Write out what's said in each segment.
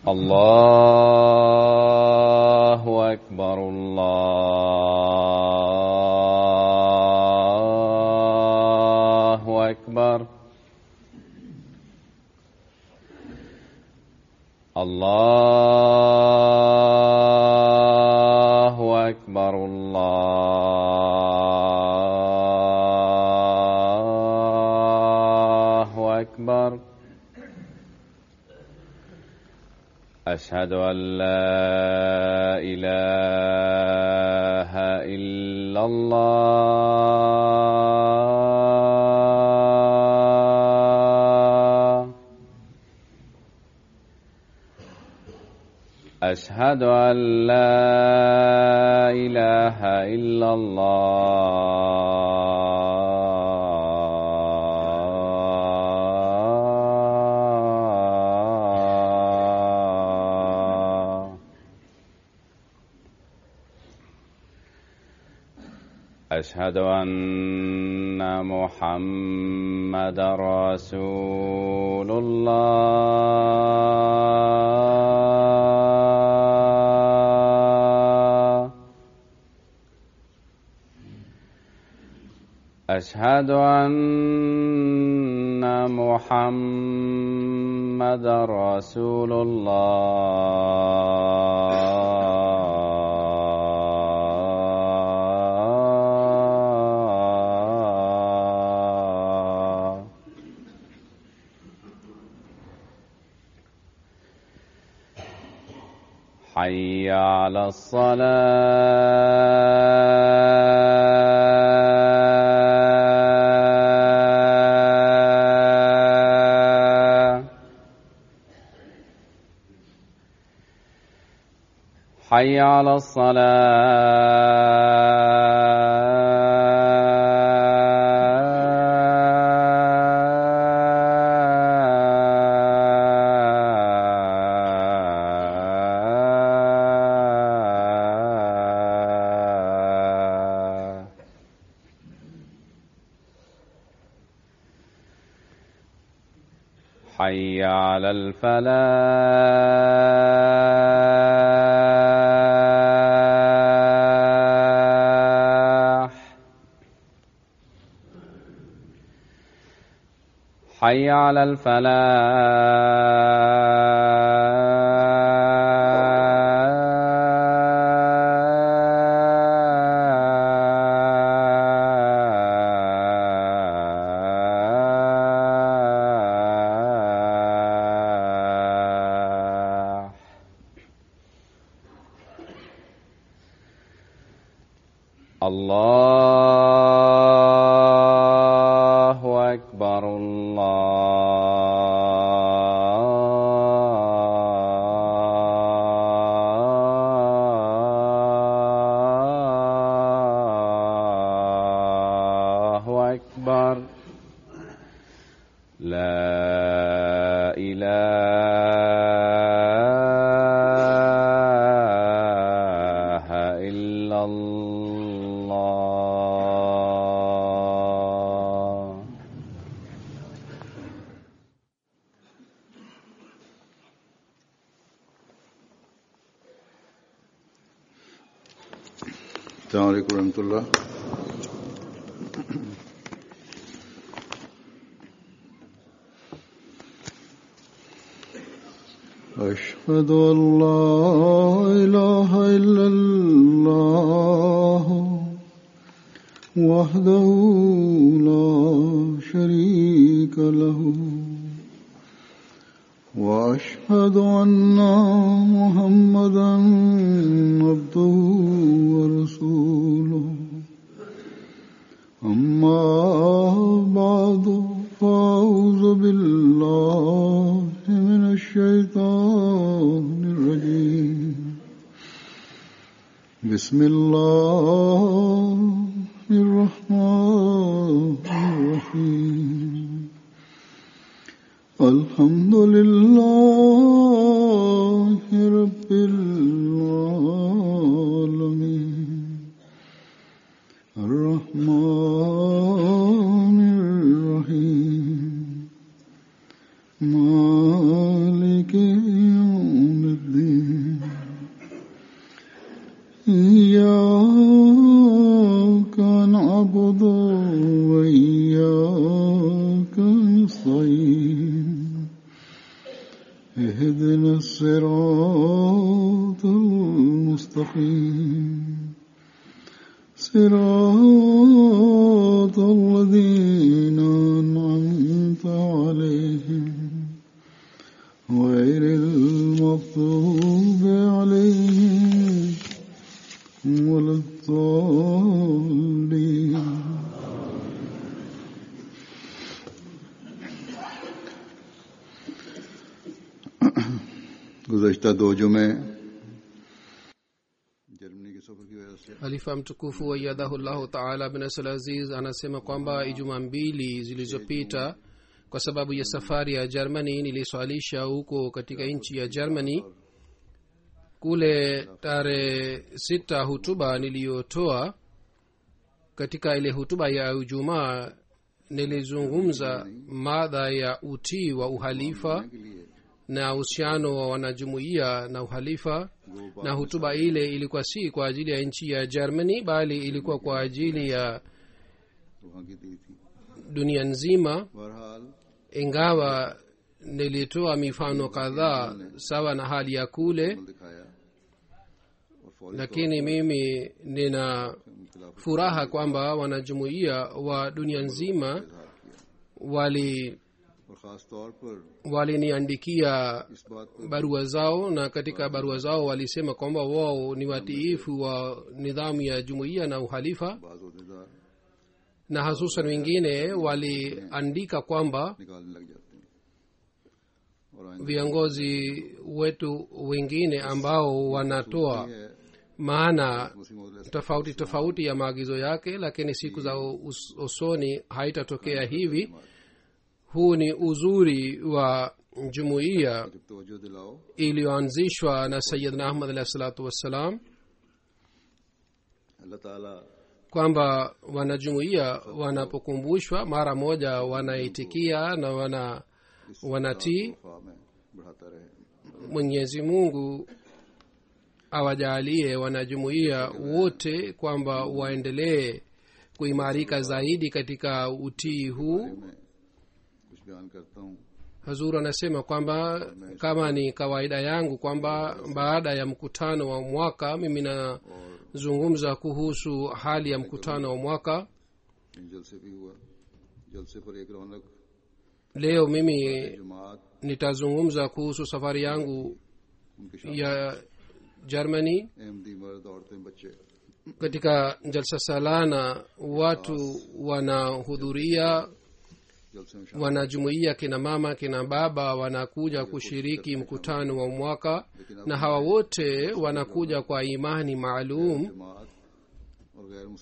الله أكبر الله أكبر الله أكبر الله أكبر. أشهد أن لا إله إلا الله. أشهد أن لا إله إلا الله. أشهد أن محمدًا رسول الله. أشهد أن محمدًا رسول الله. حي على الصلاة. حي على الصلاة. حي على الفلاح. حي على الفلاح. الله أكبر الله أكبر. لا إله إلا الله. السلام عليكم ورحمة الله. أشهد أن لا إله إلا الله وحده لا شريك له وأشهد أن محمدًا عبده ورسوله. أما بعد فأعوذ بالله من الشيطان الرجيم. بسم الله الرحمن الرحيم. الحمد لله رب العالمين. الرحمن الرحيم. مالك يوم الدين إياك نعبد وإياك نستعين اهدنا الصراط المستقيم صراط الذين أنعمت عليهم غير المغضوب عليهم ولا الضالين. गुज़श्ता दो जुमे जर्मनी के सफर की वजह से Halifa mtukufu wa yadahullahu taala bin Asal Aziz anasema kwamba Ijumaa mbili zilizopita kwa sababu ya safari ya Germany niliswalisha huko katika nchi ya Germany. Kule tarehe 6 hutuba niliyotoa, katika ile hutuba ya Ijumaa nilizungumza mada ya utii wa uhalifa na uhusiano wa wanajumuiya na uhalifa, na hutuba ile ilikuwa si kwa ajili ya nchi ya Germany bali ilikuwa kwa ajili ya dunia nzima. Ingawa nilitoa mifano kadhaa sawa na hali ya kule, lakini mimi nina furaha kwamba wanajumuiya wa dunia nzima waliniandikia barua zao, na katika barua zao walisema kwamba wao ni watiifu wa nidhamu ya jumuiya na uhalifa, na hasusan wengine waliandika kwamba viongozi wetu wengine ambao wanatoa maana tofauti tofauti ya maagizo yake, lakini siku za usoni haitatokea hivi. Huu ni uzuri wa jumuiya iliyoanzishwa na Sayyidina Ahmad alayhi salatu wassalam, kwamba wanajumuiya wanapokumbushwa mara moja wanaitikia na wanatii. Mwenyezi Mungu awajalie wanajumuiya wote kwamba waendelee kuimarika zaidi katika utii huu. Hazur anasema kwamba kama ni kawaida yangu kwamba baada ya mkutano wa mwaka mimi nazungumza kuhusu hali ya mkutano wa mwaka. Leo mimi nitazungumza kuhusu safari yangu ya Germany. Katika jalsa salana watu wanahudhuria, wanajumuiya, kina mama kina baba wanakuja kushiriki mkutano wa mwaka, na hawa wote wanakuja kwa imani maalum,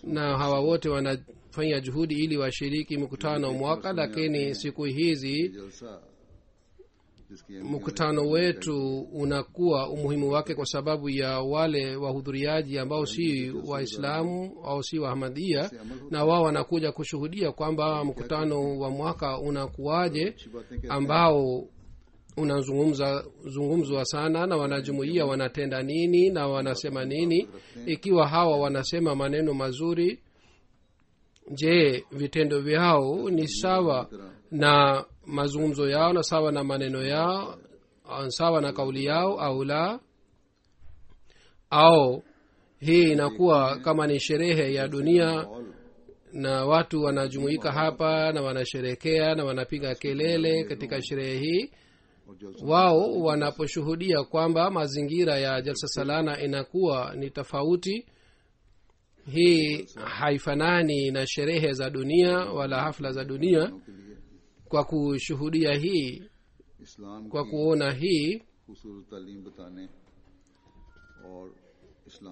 na hawa wote wanafanya juhudi ili washiriki mkutano wa mwaka. Lakini siku hizi mkutano wetu unakuwa umuhimu wake kwa sababu ya wale wahudhuriaji ambao si Waislamu au si Wahamadia, na wao wanakuja kushuhudia kwamba mkutano wa mwaka unakuwaje, ambao unazungumzwa sana, na wanajumuiya wanatenda nini na wanasema nini. Ikiwa hawa wanasema maneno mazuri, je, vitendo vyao ni sawa na mazungumzo yao na sawa na maneno yao, sawa na kauli yao au la? Au hii inakuwa kama ni sherehe ya dunia na watu wanajumuika hapa na wanasherekea na wanapiga kelele katika sherehe hii? Wao wanaposhuhudia kwamba mazingira ya jalsa salana inakuwa ni tofauti, hii haifanani na sherehe za dunia wala hafla za dunia. Kwa kushuhudia hii, kwa kuona hii,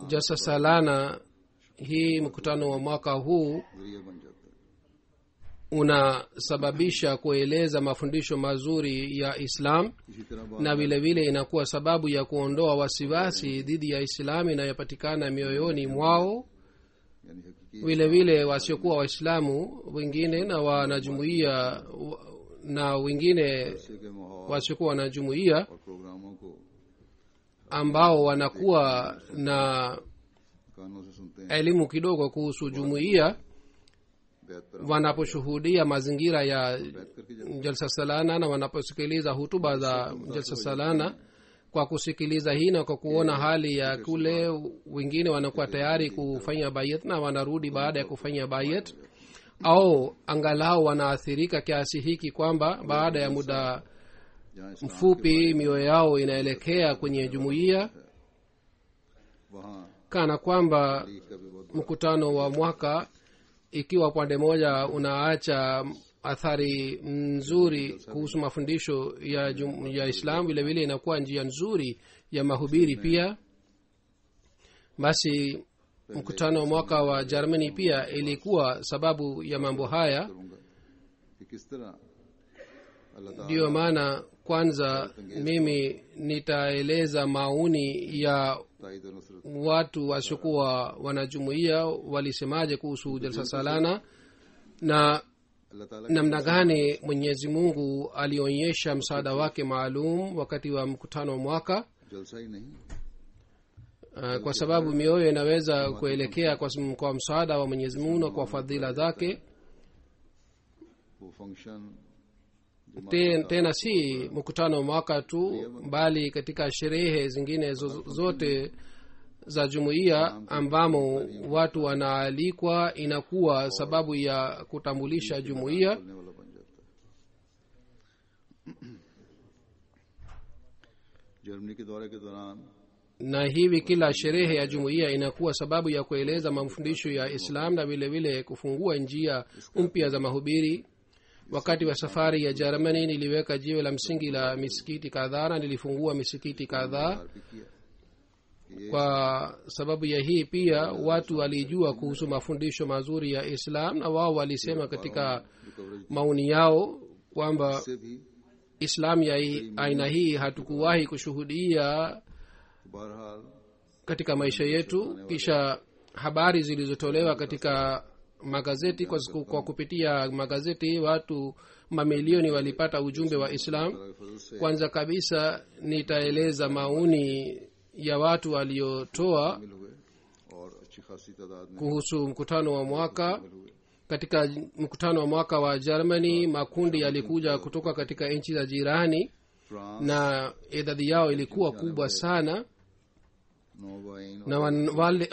jalsa salana hii, mkutano wa mwaka huu unasababisha kueleza mafundisho mazuri ya Islam, na vile vile inakuwa sababu ya kuondoa wasiwasi dhidi ya Islamu inayopatikana mioyoni mwao. Vile vile wasiokuwa Waislamu wengine na wanajumuiya na wengine जलसे के माहौल wasiokuwa wanajumuia और प्रोग्रामों को ambao wanakuwa na कानों से सुनते हैं elimu kidogo kuhusu jumuiya बैत पर wanaposhuhudia mazingira ya बैत करके जब jalsa salana na wanaposikiliza hutuba za jalsa salana, kwa kusikiliza hii na kwa kuona hali ya kule, wengine wanakuwa tayari kufanya bayat na wanarudi baada ya kufanya bayat, au angalau wanaathirika kiasi hiki kwamba baada ya muda जहाँ इस्लाम mfupi mioyo yao inaelekea kwenye jumuiya, वहाँ kana kwamba league का भी बहुत mkutano wa mwaka ikiwa upande moja unaacha athari nzuri kuhusu mafundisho ya Islam, vile vile inakuwa njia nzuri ya mahubiri pia. Basi mkutano wa mwaka wa Germany pia ilikuwa sababu ya mambo haya. करूंगा कि किस तरह अल्लाह ताला Ndiyo maana kwanza mimi nitaeleza maoni ya ताईद और Nusrat watu wasiokuwa wanajumuia walisemaje kuhusu jalsa salana na अल्लाह ताला namna gani Mwenyezi Mungu alionyesha msaada wake maalum wakati wa mkutano wa mwaka. जलसा ही नहीं Kwa sababu mioyo inaweza kuelekea kwa msaada wa Mwenyezi Mungu na kwa fadhila zake. वो function Tena si mkutano wa mwaka tu, bali katika sherehe zingine zote za jumuiya ambamo watu wanaalikwa, inakuwa sababu ya kutambulisha jumuiya. बोलने वाला बन जाता है। जर्मनी के दौरे के दौरान Na hivi kila sherehe ya jumuiya inakuwa sababu ya kueleza mafundisho ya Islam na vile vile kufungua njia mpya za mahubiri. Wakati wa safari ya Germany niliweka jiwe la msingi la misikiti kadhaa na nilifungua misikiti kadhaa. भी किया कि ये Kwa sababu ya hii pia watu walijua kuhusu mafundisho mazuri ya Islam, na wao walisema katika coverage maoni yao kwamba से भी Islam ya aina hii hatukuwahi kushuhudia बहरहाल katika maisha yetu. Kisha habari zilizotolewa katika magazeti, kwa kupitia magazeti watu mamilioni walipata ujumbe wa Islam. के फजल से Kwanza kabisa nitaeleza maoni ya watu waliotoa शामिल हुए और अच्छी खासी तादाद में kuhusu mkutano wa mwaka. शामिल हुए। Katika mkutano wa mwaka wa Germany makundi yalikuja kutoka katika nchi za jirani France na idadi yao ilikuwa kubwa sana, नोवाइन na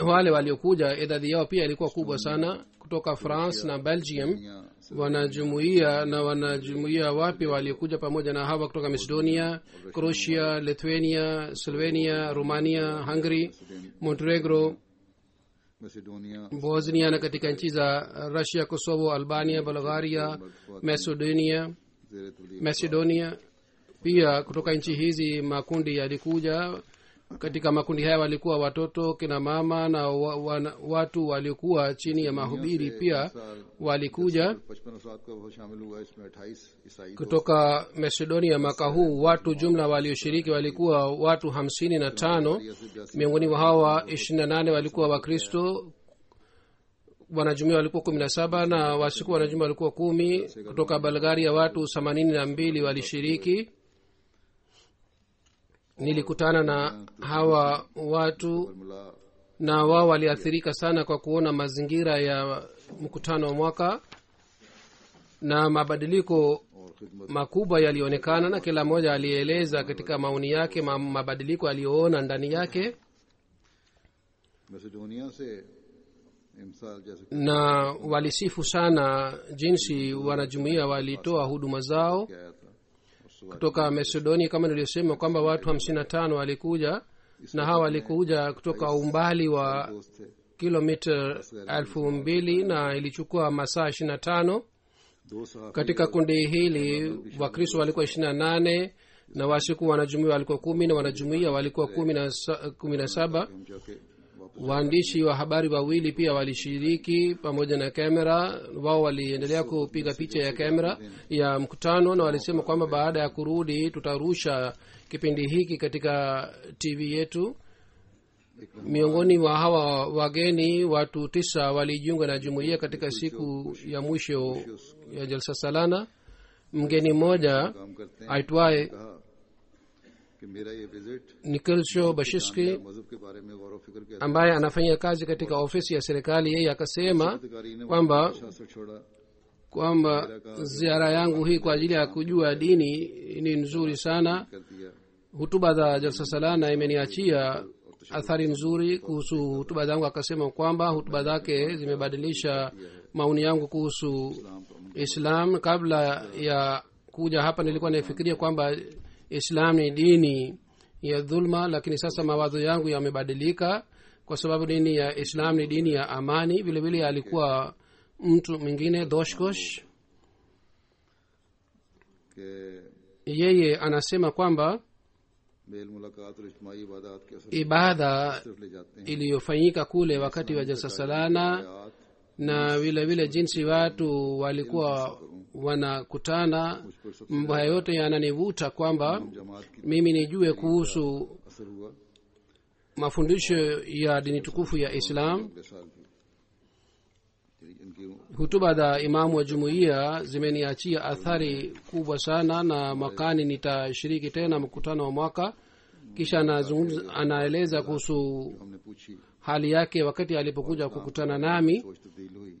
wale waliokuja idadi yao pia ilikuwa kubwa sana kutoka France na Belgium. दुनिया से Wanajumuia na wanajumuia wapi waliokuja pamoja na hawa kutoka Macedonia, Croatia, Lithuania, Slovenia, Romania, Hungary, Montenegro, Macedonia Bosnia, na katika nchi za Russia, Kosovo, Albania, Bulgaria, Macedonia, ज़ेर तबलीग Macedonia. Pia kutoka nchi hizi makundi yalikuja. Katika makundi haya walikuwa watoto, kina mama na watu waliokuwa chini ya mahubiri pia walikuja. 55 अफराद का वो शामिल हुआ, इसमें 28 ईसाई Kutoka Macedonia mwaka huu watu jumla walioshiriki walikuwa watu 55. Miongoni mwa hawa 28 walikuwa Wakristo. Wanajumuia walikuwa 17 na wasikuwa wanajumuia walikuwa 10. Kutoka Bulgaria watu 82 walishiriki. Nilikutana na hawa watu मिला na wao waliathirika sana kwa kuona mazingira ya mkutano wa mwaka na mabadiliko और खिदमत makubwa yalionekana, na kila mmoja alieleza katika maoni yake mabadiliko aliyoona ndani yake, Macedonia से इमसाल जैसे na walisifu sana jinsi wanajumuia walitoa huduma zao. क्या आया था और सुबह Kutoka Macedonia kama nilivyosema kwamba watu 55 walikuja, na hawa walikuja kutoka umbali wa दोस्त थे kilomita 2000 na ilichukua masaa 25. दो सहाफी Katika kundi hili Wakristo walikuwa 28 na wasiku wanajumuia walikuwa 10 na wanajumuia walikuwa 17. हम जाके वापस Waandishi wa habari wawili pia walishiriki pamoja na kamera. Wao waliendelea kupiga picha ya kamera ya mkutano, na walisema kwamba baada ya kurudi tutarusha kipindi hiki katika TV yetu. Miongoni mwa hawa wageni watu 9 walijiunga na jumuiya katika siku ya mwisho ya jalsa salana, mgeni mmoja काम करते हैं aitwaye कहा कि मेरा ये visit nikolsho bashishki मजहब के बारे में गौर व फिक्र किया ambaye anafanya kazi katika ofisi ya serikali yeye akasema अधिकारी ने kwamba शास्त्र छोड़ा kwamba ziara yangu hii kwa ajili ya kujua dini ni nzuri sana. कर दिया hutuba za jalsa salana imeniachia athari nzuri kuhusu hutuba zangu. Akasema kwamba hutuba zake zimebadilisha maoni yangu kuhusu islam. Kabla ya kuja hapa nilikuwa naifikiria kwamba islam ni dini ya dhulma, lakini sasa mawazo yangu yamebadilika kwa sababu dini ya islam ni dini ya amani. vile vile alikuwa mtu mwingine doshkosh, कि yeye anasema kwamba mail मुलाकात और इज्तिमाई इबादत के असर ibada सिर्फ ले जाते हैं iliyofanyika kule wakati wa jalsa salana आयात na vile vile jinsi watu walikuwa wanakutana, mambo haya yote yananivuta kwamba जमात की mimi nijue kuhusu असर हुआ mafundisho ya dini tukufu ya islam. अगले साल भी इनकी hutuba za imamu wa jumuiya zimeniachia athari kubwa sana, na mwakani nitashiriki tena mkutano wa mwaka. Kisha anaeleza kuhusu हमने पूछी hali yake wakati alipokuja kukutana nami, सोच तब्दील हुई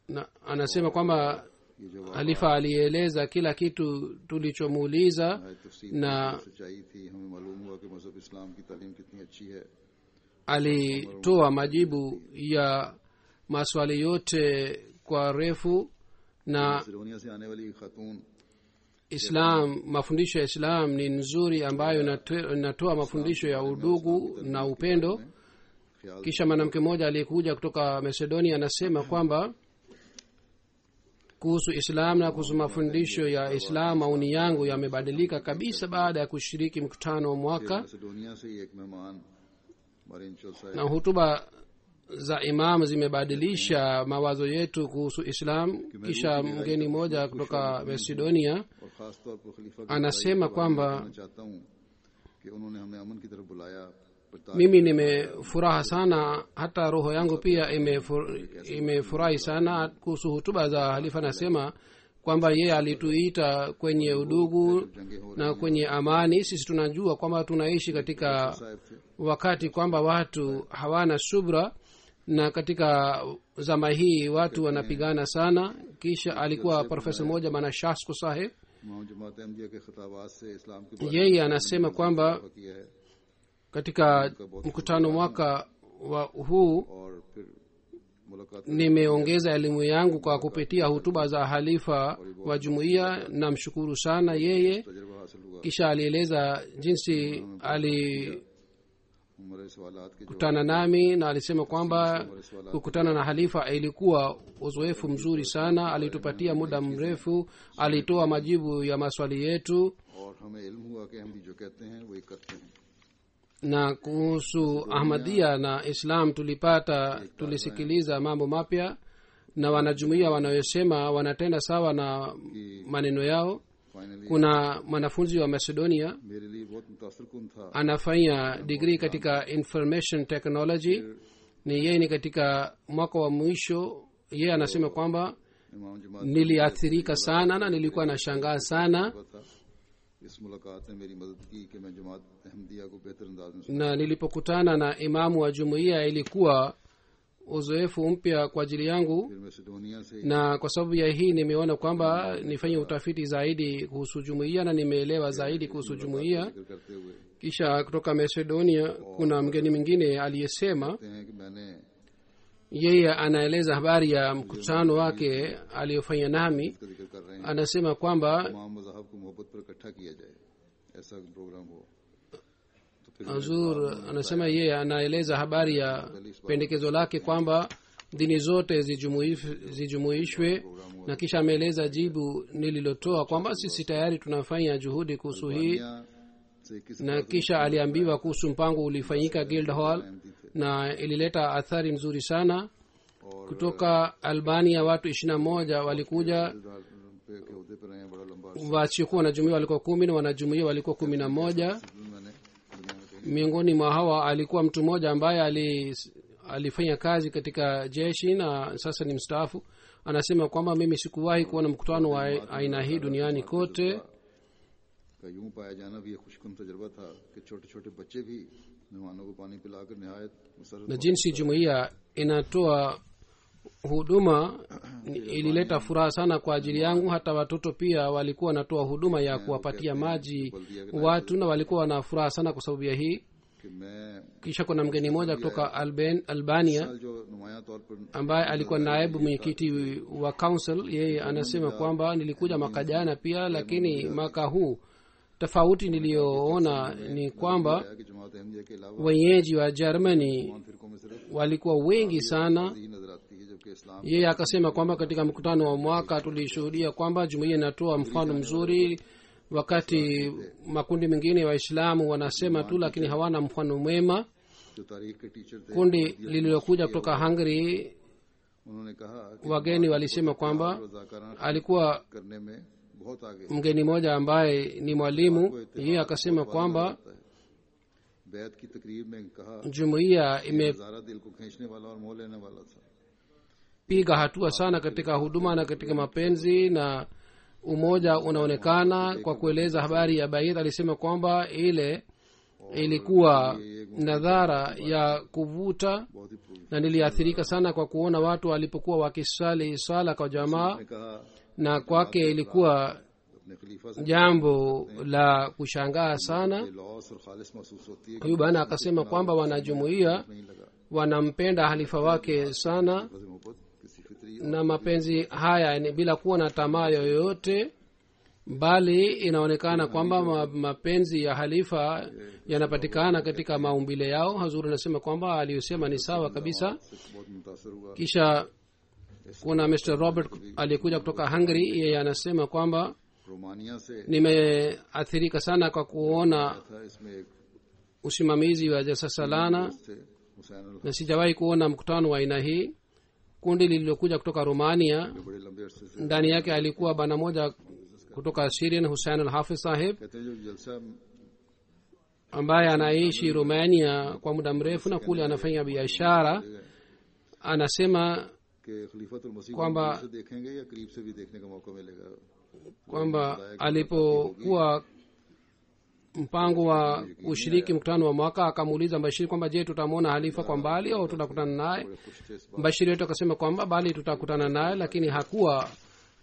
na anasema kwamba ये जो halifa alieleza kila kitu tulichomuuliza, तफसील na सच्चाई थी। हमें मालूम हुआ कि मजहब इस्लाम की तालीम कितनी अच्छी है। alitoa majibu ya maswali yote kwa refu. na Sironiya से आने वाली खातून islam, mafundisho ya islam ni nzuri ambayo inatoa mafundisho ya udugu na upendo. ख्याल Kisha mwanamke mmoja aliyekuja kutoka Macedonia anasema kwamba kuhusu islam na kuhusu mafundisho ya islam maoni yangu yamebadilika kabisa baada ya kushiriki mkutano wa mwaka. Macedonia से ही एक मेहमान मारिंचो साहब na hutuba za imam zimebadilisha mawazo yetu kuhusu islam. Kisha mgeni mmoja kutoka Macedonia और खास तौर पर खलीफा की anasema kwamba मैं चाहता हूँ कि उन्होंने हमें अमन की तरफ बुलाया। mimi nimefuraha sana, hata roho yangu pia imefurahi sana kuhusu hutuba za halifa. Anasema kwamba yeye alituita kwenye udugu na kwenye amani. Sisi tunajua kwamba tunaishi katika साहब थे wakati kwamba watu hawana subra, na katika zama hii watu wanapigana sana. Kisha alikuwa profesa mmoja bana Shasko Saheb, इमाम जमात अहमदिया के खिताबात से इस्लाम के बारे yeye anasema kwamba में किया है katika mkutano mwaka wa huu और फिर मुलाकात nimeongeza elimu yangu kwa kupitia hutuba za halifa wa jumuiya. Namshukuru sana yeye. तजुर्बा हासिल हुआ। Kisha alieleza jinsi alikutana हमारे सवालात के जो nami, na alisema kwamba kukutana na halifa ilikuwa uzoefu mzuri sana. Alitupatia muda mrefu, alitoa majibu ya maswali yetu. और हमें इल्म हुआ कि हम भी जो कहते हैं वही करते हैं। Na kuhusu ahmadia na islam tulisikiliza mambo mapya, na wanajumuia wanayosema wanatenda sawa na maneno yao. Finally Kuna mwanafunzi wa Macedonia मेरे लिए बहुत मुतासर कुन था। anafanya degree katika information technology, yeye ni katika mwaka wa mwisho. Yeye anasema kwamba इमाम जमात niliathirika sana na nilikuwa nashangaa sana, था इस मुलाकात ने मेरी मदद की कि मैं जमात अहमदिया को बेहतर अंदाज में na nilipokutana na imamu wa jumuiya ilikuwa uzoefu mpya kwa ajili yangu. फिर मैसेडोनिया से Na kwa sababu ya hii nimeona kwamba nifanye utafiti zaidi kuhusu jumuiya, na nimeelewa zaidi kuhusu jumuiya. जिक्र करते हुए Kisha kutoka Macedonia kuna mgeni mwingine aliyesema, कहते हैं कि मैंने yeye anaeleza habari ya mkutano wake aliyofanya nami. इसका जिक्र कर रहे हैं Anasema kwamba तमाम मज़हब को मोहब्बत पर इकट्ठा किया जाए, ऐसा प्रोग्राम हो। तो फिर Azur anasema yeye anaeleza habari ya pendekezo lake kwamba dini zote zijumuishwe, na kisha ameeleza jibu nililotoa kwamba sisi tayari tunafanya juhudi kuhusu hii. से किसी Na kisha aliambiwa kuhusu mpango ulifanyika Guildhall Ahmadi थे na ilileta athari nzuri sana. Kutoka Albania watu 21 walikuja, पे के उहदे पर रहे हैं, बड़ा लंबा wasiokuwa wanajumuia walikuwa 10 na wanajumuia walikuwa 11. मैंने दुनिया में कहीं Miongoni mwa hawa alikuwa mtu mmoja ambaye alifanya kazi katika jeshi na sasa ni mstaafu. anasema kwamba mimi sikuwahi kuona mkutano wa aina hii duniani kote. का यूं पाया जाना भी एक खुशकुन तजुर्बा था कि छोटे छोटे बच्चे भी मेहमानों को पानी पिलाकर निहायत Musharraf na jinsi jumuiya inatoa huduma ilileta furaha sana kwa ajili yangu. Hata watoto pia walikuwa wanatoa huduma ya kuwapatia maji watu, na walikuwa na furaha sana kwa sababu ya hii. कि मैं Kisha kuna mgeni mmoja kutoka Albania जो नुमाया तौर पर ambaye alikuwa naibu mwenyekiti wa council. Yeye anasema kwamba nilikuja mwaka jana pia, lakini mwaka huu tofauti niliyoona ni kwamba कि जमात अहमदिया के अलावा wenyeji wa Germany फिरकों में सिर्फ walikuwa wengi sana. ही नजर आती है, जबकि इस्लाम Yeye akasema kwamba katika mkutano wa mwaka tulishuhudia kwamba jumuiya inatoa mfano mzuri, wakati makundi mengine waislamu wanasema tu lakini hawana mfano mwema. जो तारीख के टीचर थे Kundi lililokuja kutoka Hungary, उन्होंने कहा कि wageni walisema kwamba रजाकाराना alikuwa करने में बहुत आगे mgeni mmoja ambaye ni mwalimu. Yeye akasema kwamba बैत की तकरीब में कहा jumuiya imepiga नजारा दिल को खींचने वाला और मोह लेने वाला था। hatua sana katika huduma na katika mapenzi, na umoja unaonekana. Kwa kueleza habari ya Bait, alisema kwamba ile ilikuwa nadhara ya kuvuta, बहुत ही पूरी na niliathirika sana kwa kuona watu walipokuwa wakisali sala kwa jamaa, ने कहा na kwake ilikuwa अपने खलीफा से jambo la kushangaa sana. Loss और खालिस महसूस होती है कि Huyu bana akasema kwamba wanajumuiya नहीं लगा wanampenda halifa wake sana, बस मोहब्बत किसी फितरी na mapenzi haya ni bila kuwa na tamaa yoyote, bali inaonekana kwamba mapenzi ya halifa yanapatikana katika maumbile yao. Hazuri anasema kwamba aliyosema ni sawa kabisa. से बहुत मुतासर हुआ। Kisha kuna Mr. Robert aliyekuja kutoka Hungary. Yeye anasema kwamba Romania से nimeathirika sana kwa kuona था, इसमें एक usimamizi wa Jasasalana, थे Hussain na sijawahi kuona mkutano wa aina hii. Kundi lililokuja kutoka Romania, बड़े लंबे अरसे से ndani yake alikuwa bana moja kutoka Syrian, Hussein al-Hafiz sahib, कहते हैं जो जलसा ambaye anaishi Romania kwa muda mrefu na kule anafanya biashara. Anasema के खलीफतुल मसीह kwamba से देखेंगे या करीब से भी देखने का मौका मिलेगा। kwamba alipokuwa mpango wa ushiriki mkutano wa mwaka, akamuuliza Mbashiri kwamba je, tutamwona halifa kwa mbali au tutakutana naye? खुश थे इस बात Mbashiri wetu akasema kwamba bali tutakutana naye, lakini hakuwa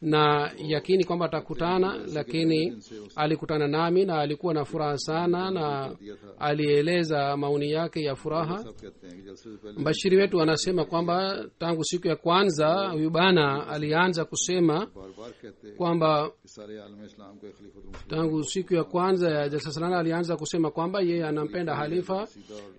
na yakini kwamba atakutana, lakini alikutana nami na alikuwa na furaha sana, na alieleza maoni yake ya furaha. सब कहते हैं कि जलसे से पहले Mbashiri wetu anasema kwamba tangu siku ya kwanza huyu bana alianza kusema बार बार कहते हैं kwamba कि सारे आलम इस्लाम को खलीफतुल मसीह tangu siku ya kwanza ya jalsa salana alianza kusema kwamba yeye anampenda halifa,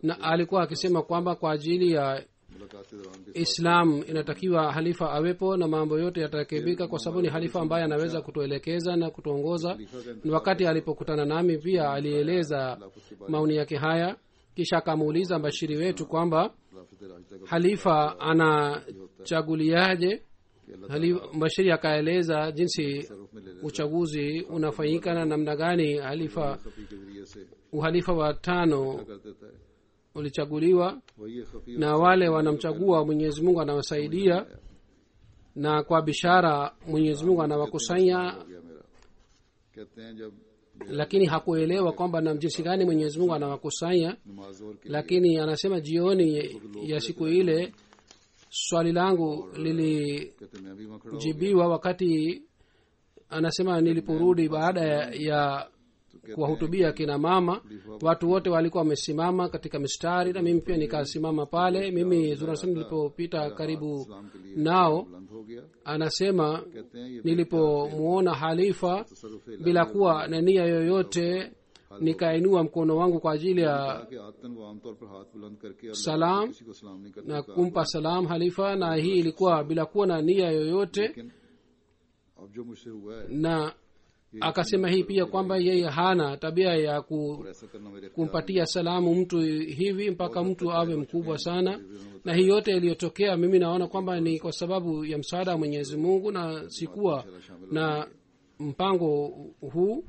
na alikuwa akisema kwamba kwa ajili ya मुलाकात के दौरान भी Islam inatakiwa halifa awepo na mambo yote yatarekebika, kwa sababu ni halifa ambaye anaweza kutuelekeza na kutuongoza. Ni wakati alipokutana nami pia alieleza maoni yake haya. Kisha akamuuliza Bashiri wetu kwamba खिलाफत राज तक halifa anachaguliaje. Bashiri akaeleza jinsi रूप में ले ले uchaguzi unafanyika na namna gani halifa खफी के जरिए से uhalifa wa tano कर देता है। ulichaguliwa, वही ये खफी na wale wanamchagua Mwenyezi Mungu anawasaidia, na kwa bishara Mwenyezi Mungu anawakusanya. हो गया मेरा। कहते हैं जब Lakini hakuelewa kwamba na jinsi gani Mwenyezi Mungu anawakusanya. नमाज और के Lakini anasema jioni ya siku ile swali langu lilijibiwa, कहते हैं मैं भी वहाँ खड़ा हूँ। wakati anasema niliporudi baada ya kuwahutubia kina mama, watu wote walikuwa wamesimama katika mistari, na mimi pia nikasimama pale. Mimi Zurasani nilipopita karibu इस्लाम के लिए nao, बुलंद हो गया। anasema कहते हैं ये nilipomuona halifa तसर्रुफ bila kuwa na nia yoyote, nikainua mkono wangu kwa ajili ya कि आदतन वो आमतौर पर हाथ बुलंद करके और salam किसी को सलाम नहीं करते na kumpa salam halifa, na hii ilikuwa bila kuwa na nia yoyote. लेकिन अब जो मुझसे हुआ है Na akasema hii pia kwamba yeye hana tabia ya और ऐसा करना मेरे kumpatia salamu mtu hivi mpaka mtu awe mkubwa sana. Na hii yote iliyotokea, mimi naona kwamba ni kwa sababu ya msaada wa Mwenyezi Mungu, na sikuwa na mpango huu.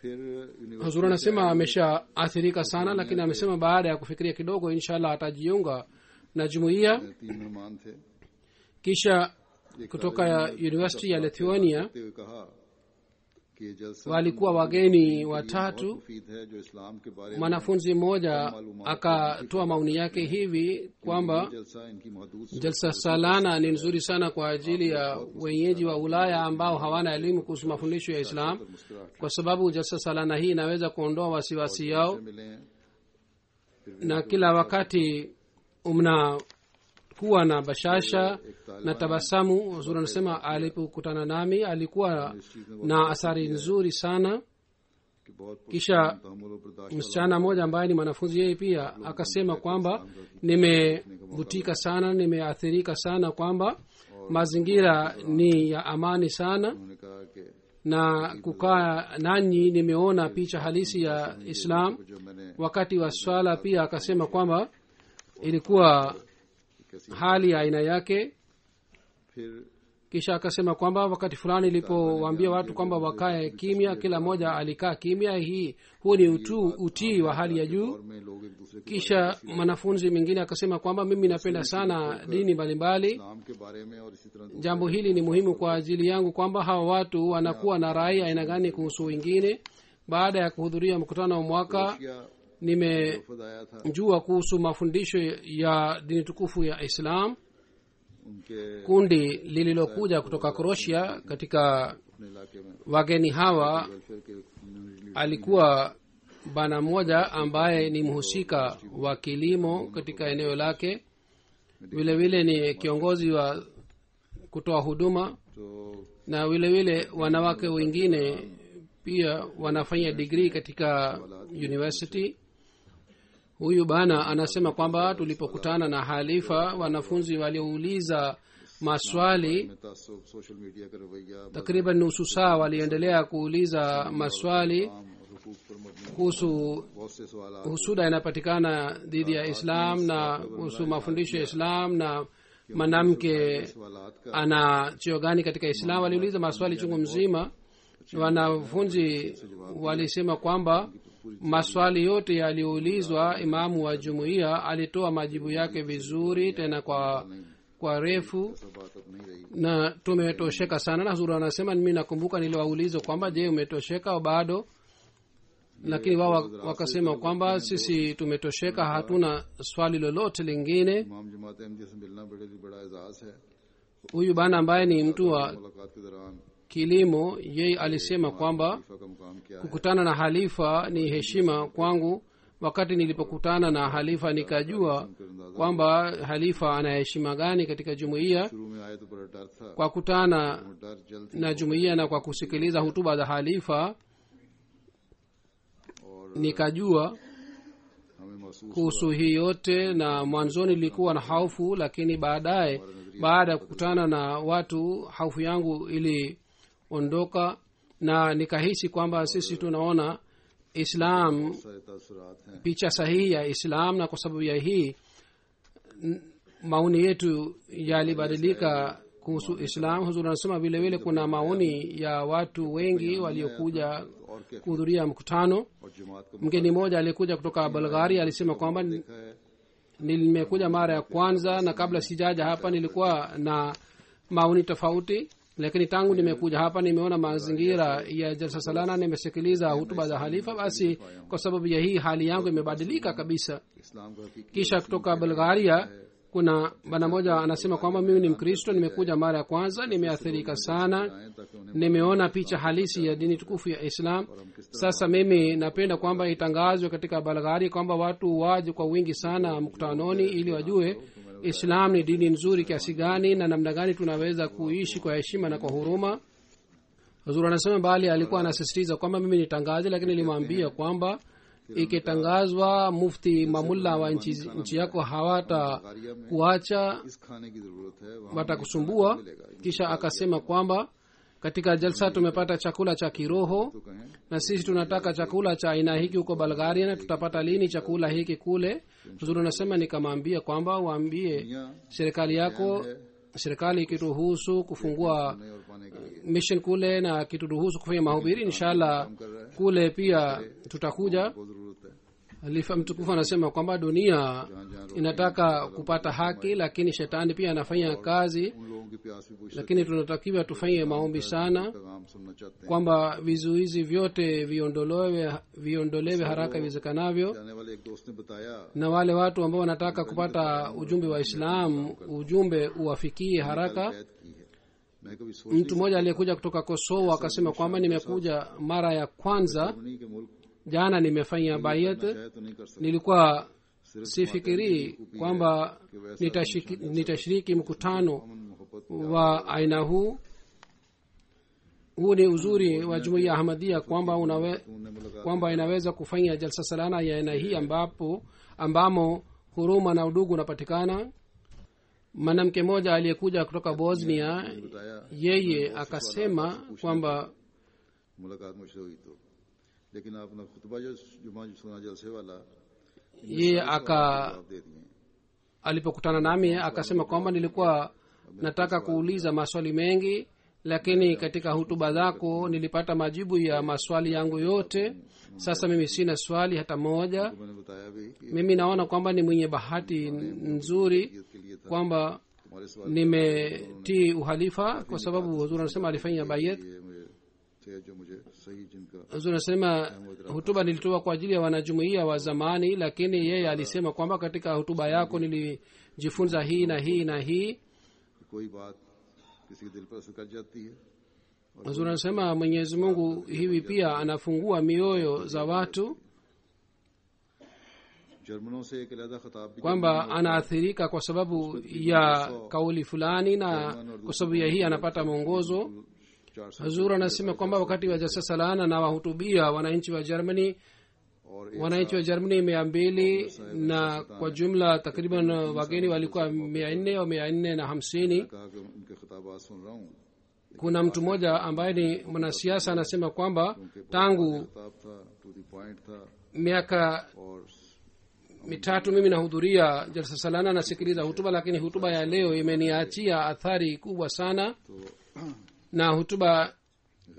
फिर Hazur anasema ameshaathirika sana, lakini amesema baada ya kufikiria kidogo inshallah atajiunga na jumuiya. 3 मेहमान थे। Kisha kutoka university ya Lithuania करते हुए कहा कि ये जलसा walikuwa wageni watatu. मुफीद है जो इस्लाम के बारे में Mwanafunzi mmoja akatoa maoni yake hivi kwamba जलसा इनकी महदूद jalsa salana ni nzuri sana kwa ajili ya wenyeji wa Ulaya ambao hawana elimu kuhusu mafundisho ya Islam, kwa sababu jalsa salana hii inaweza kuondoa wasiwasi yao, मिले हैं na kila wakati mnakuwa na bashasha na tabasamu. Huzuri anasema alipokutana nami alikuwa na athari nzuri sana. कि बहुत Kisha तहम्मुल और बर्दाश्त msichana mmoja ambaye ni mwanafunzi yeye pia akasema kwamba nimevutika sana, nimeathirika sana, kwamba mazingira ni ya amani sana, उन्होंने कहा कि na kukaa nanyi nimeona picha halisi ya Islam. जो मैंने Wakati wa swala pia akasema kwamba ilikuwa hali ya aina yake. फिर Kisha akasema kwamba wakati fulani ilipowaambia watu kwamba wakae kimya, kila mmoja alikaa kimya. Huu ni utii wa hali ya juu. और में लोग एक दूसरे के Kisha mwanafunzi mwingine akasema kwamba mimi napenda sana dini mbalimbali. इस्लाम के बारे में और इसी तरह Jambo hili ni muhimu kwa ajili yangu, kwamba hawa watu wanakuwa na rai aina gani kuhusu wengine. Baada ya kuhudhuria mkutano wa mwaka, दूसरा nimejua खुद आया था kuhusu mafundisho ya dini tukufu ya Islam. उनके Kundi lililokuja kutoka Croatia katika अपने इलाके में wageni hawa welfare के community alikuwa bana mmoja ambaye ni mhusika wa kilimo katika eneo lake, vile vile ni kiongozi wa kutoa huduma, तो na vile vile wanawake wengine pia wanafanya degree katika university. Huyu bana anasema kwamba tulipokutana na halifa, wanafunzi waliouliza maswali में तासुब social media का रवैया takriban nusu saa waliendelea kuuliza maswali और हुकूक पर मबनी kuhusu बहुत से सवाल husuda inapatikana dhidi ya Islam na kuhusu mafundisho ya Islam na mwanamke सवालात का ana cheo gani katika Islam. Waliuliza maswali chungu mzima. Wanafunzi walisema kwamba maswali yote yaliyoulizwa, imamu wa jumuiya alitoa majibu yake vizuri, tena kwa refu, सब बात अब नहीं रही na tumetosheka sana. Na Huzuri anasema mimi nakumbuka niliwauliza kwamba je, umetosheka au bado, lakini wao wakasema kwamba sisi tumetosheka, hatuna swali lolote lingine. इमाम जमात अहमदिया से मिलना बड़ा एजाज है। Huyu bana ambaye ni mtu wa मुलाकात के दौरान kilimo, yeye alisema kwamba खलीफा का मुकाम क्या है। kukutana na halifa ni heshima kwangu. Wakati nilipokutana na halifa nikajua kwamba halifa ana heshima gani katika jumuiya. शुरू में आए तो बड़ा डर था, Kwa kutana डर जल्द na jumuiya na kwa kusikiliza hutuba za halifa nikajua हमें महसूस kuhusu hii yote, na mwanzoni nilikuwa na hofu, lakini baadaye baada ya kukutana na watu hofu yangu iliondoka, na nikahisi kwamba sisi tunaona Islam, सारे तासुरात हैं। picha sahihi ya Islam, na kwa sababu ya hii maoni yetu yalibadilika kuhusu Islam. Huzuri anasema vile vile kuna maoni ya watu wengi waliokuja और क्या kuhudhuria mkutano. और जमात को Mgeni mmoja alikuja kutoka Bulgaria, alisema kwamba देखा है nimekuja mara ya kwanza, na kabla sijaja hapa nilikuwa na maoni tofauti, lakini tangu nimekuja hapa nimeona mazingira ya jalsa salana, nimesikiliza hutuba za halifa, basi kwa sababu ya hii hali yangu imebadilika kabisa. इस्लाम का हकीकी Kisha kutoka Bulgaria kuna bwana mmoja anasema kwamba mimi ni Mkristo, nimekuja mara ya kwanza, nimeathirika sana, आए ताकि उन्हें nimeona picha halisi ya dini tukufu ya Islam. Sasa mimi napenda kwamba itangazwe katika Bulgaria kwamba watu waje kwa wingi sana mkutanoni, ili wajue Islam ni dini nzuri kiasi gani na namna gani tunaweza kuishi kwa heshima na kwa huruma. Huzuri anasema bali alikuwa anasisitiza kwamba mimi nitangaze, lakini nilimwambia kwamba ikitangazwa mufti mamulla wa nchi yako hawata kuacha, इस खाने की जरूरत है, वहाँ watakusumbua. Kisha akasema kwamba katika jalsa tumepata chakula cha kiroho, तो कहें na sisi tunataka chakula cha aina hiki huko Bulgaria, na tutapata lini chakula hiki kule? Huzuri anasema nikamwambia kwamba waambie दुनिया serikali yako, serikali ikituruhusu kufungua खाने और पाने के लिए mission kule na kituruhusu kufanya mahubiri, inshallah kule pia tutakuja. बहुत जरूरत है। halifa mtukufu anasema kwamba dunia inataka kupata haki, lakini shetani pia anafanya kazi, उन लोगों की प्यास भी बुझ lakini tunatakiwa tufanye maombi sana पैगाम सुनना चाहते हैं। kwamba vizuizi vyote viondolewe haraka iwezekanavyo, जाने वाले एक दोस्त ने बताया na wale watu ambao wanataka kupata ujumbe wa Islam ujumbe uwafikie haraka. कैद की है। मैं कभी सोच Mtu mmoja aliyekuja kutoka Kosovo akasema kwamba nimekuja mara ya kwanza नहीं कि मुल्क jana, nimefanya bayat, चाहे तो नहीं कर सकता। nilikuwa sifikiri kwamba nitashiriki mkutano मोहब्बत wa aina huu. Huu ni uzuri wa jumuiya Ahmadiyya kwamba inaweza kufanya jalsa salana ya aina hii ambamo huruma na udugu unapatikana. Mwanamke mmoja aliyekuja kutoka Bosnia, yeye akasema kwamba मुलाकात मुझसे हुई तो, लेकिन आपने खुतबा जो जुमा सुना जलसे वाला yeye जवाब दे दिए। alipokutana nami akasema kwamba nilikuwa nataka kuuliza maswali mengi, lakini katika hutuba zako nilipata majibu ya maswali yangu yote. Sasa mimi sina swali hata moja. तो मैंने बताया भी कि Mimi naona kwamba ni mwenye bahati nzuri के लिए था kwamba हमारे सवाल nimetii uhalifa, kwa sababu huzuri anasema alifanya bayat. ये मुझे थे जो मुझे सही जिनका Huzuri anasema hutuba nilitoa kwa ajili ya wanajumuiya wa zamani, lakini yeye alisema kwamba katika hutuba yako nilijifunza hii na hii na hii. कोई बात किसी के दिल पर असर कर जाती है। Huzuri anasema Mwenyezi Mungu hivi pia anafungua mioyo za watu, जर्मनों से एक अलग खिताब भी kwamba anaathirika kwa sababu ya kauli fulani, na kwa sababu ya hii anapata mwongozo. 400 Huzuri anasema kwamba wakati wa jalsa salana na wahutubia wananchi wa Germany, और wananchi wa Germany 200, na kwa jumla takriban wageni walikuwa 400 au 450. कहा कि उनके खिताबात सुन रहा हूँ। Kuna mtu mmoja ambaye ni mwanasiasa anasema kwamba tangu खिताब था, to the point था, miaka और 3 mimi nahudhuria jalsa salana, nasikiliza hutuba, lakini hutuba ya leo imeniachia athari kubwa sana, na hutuba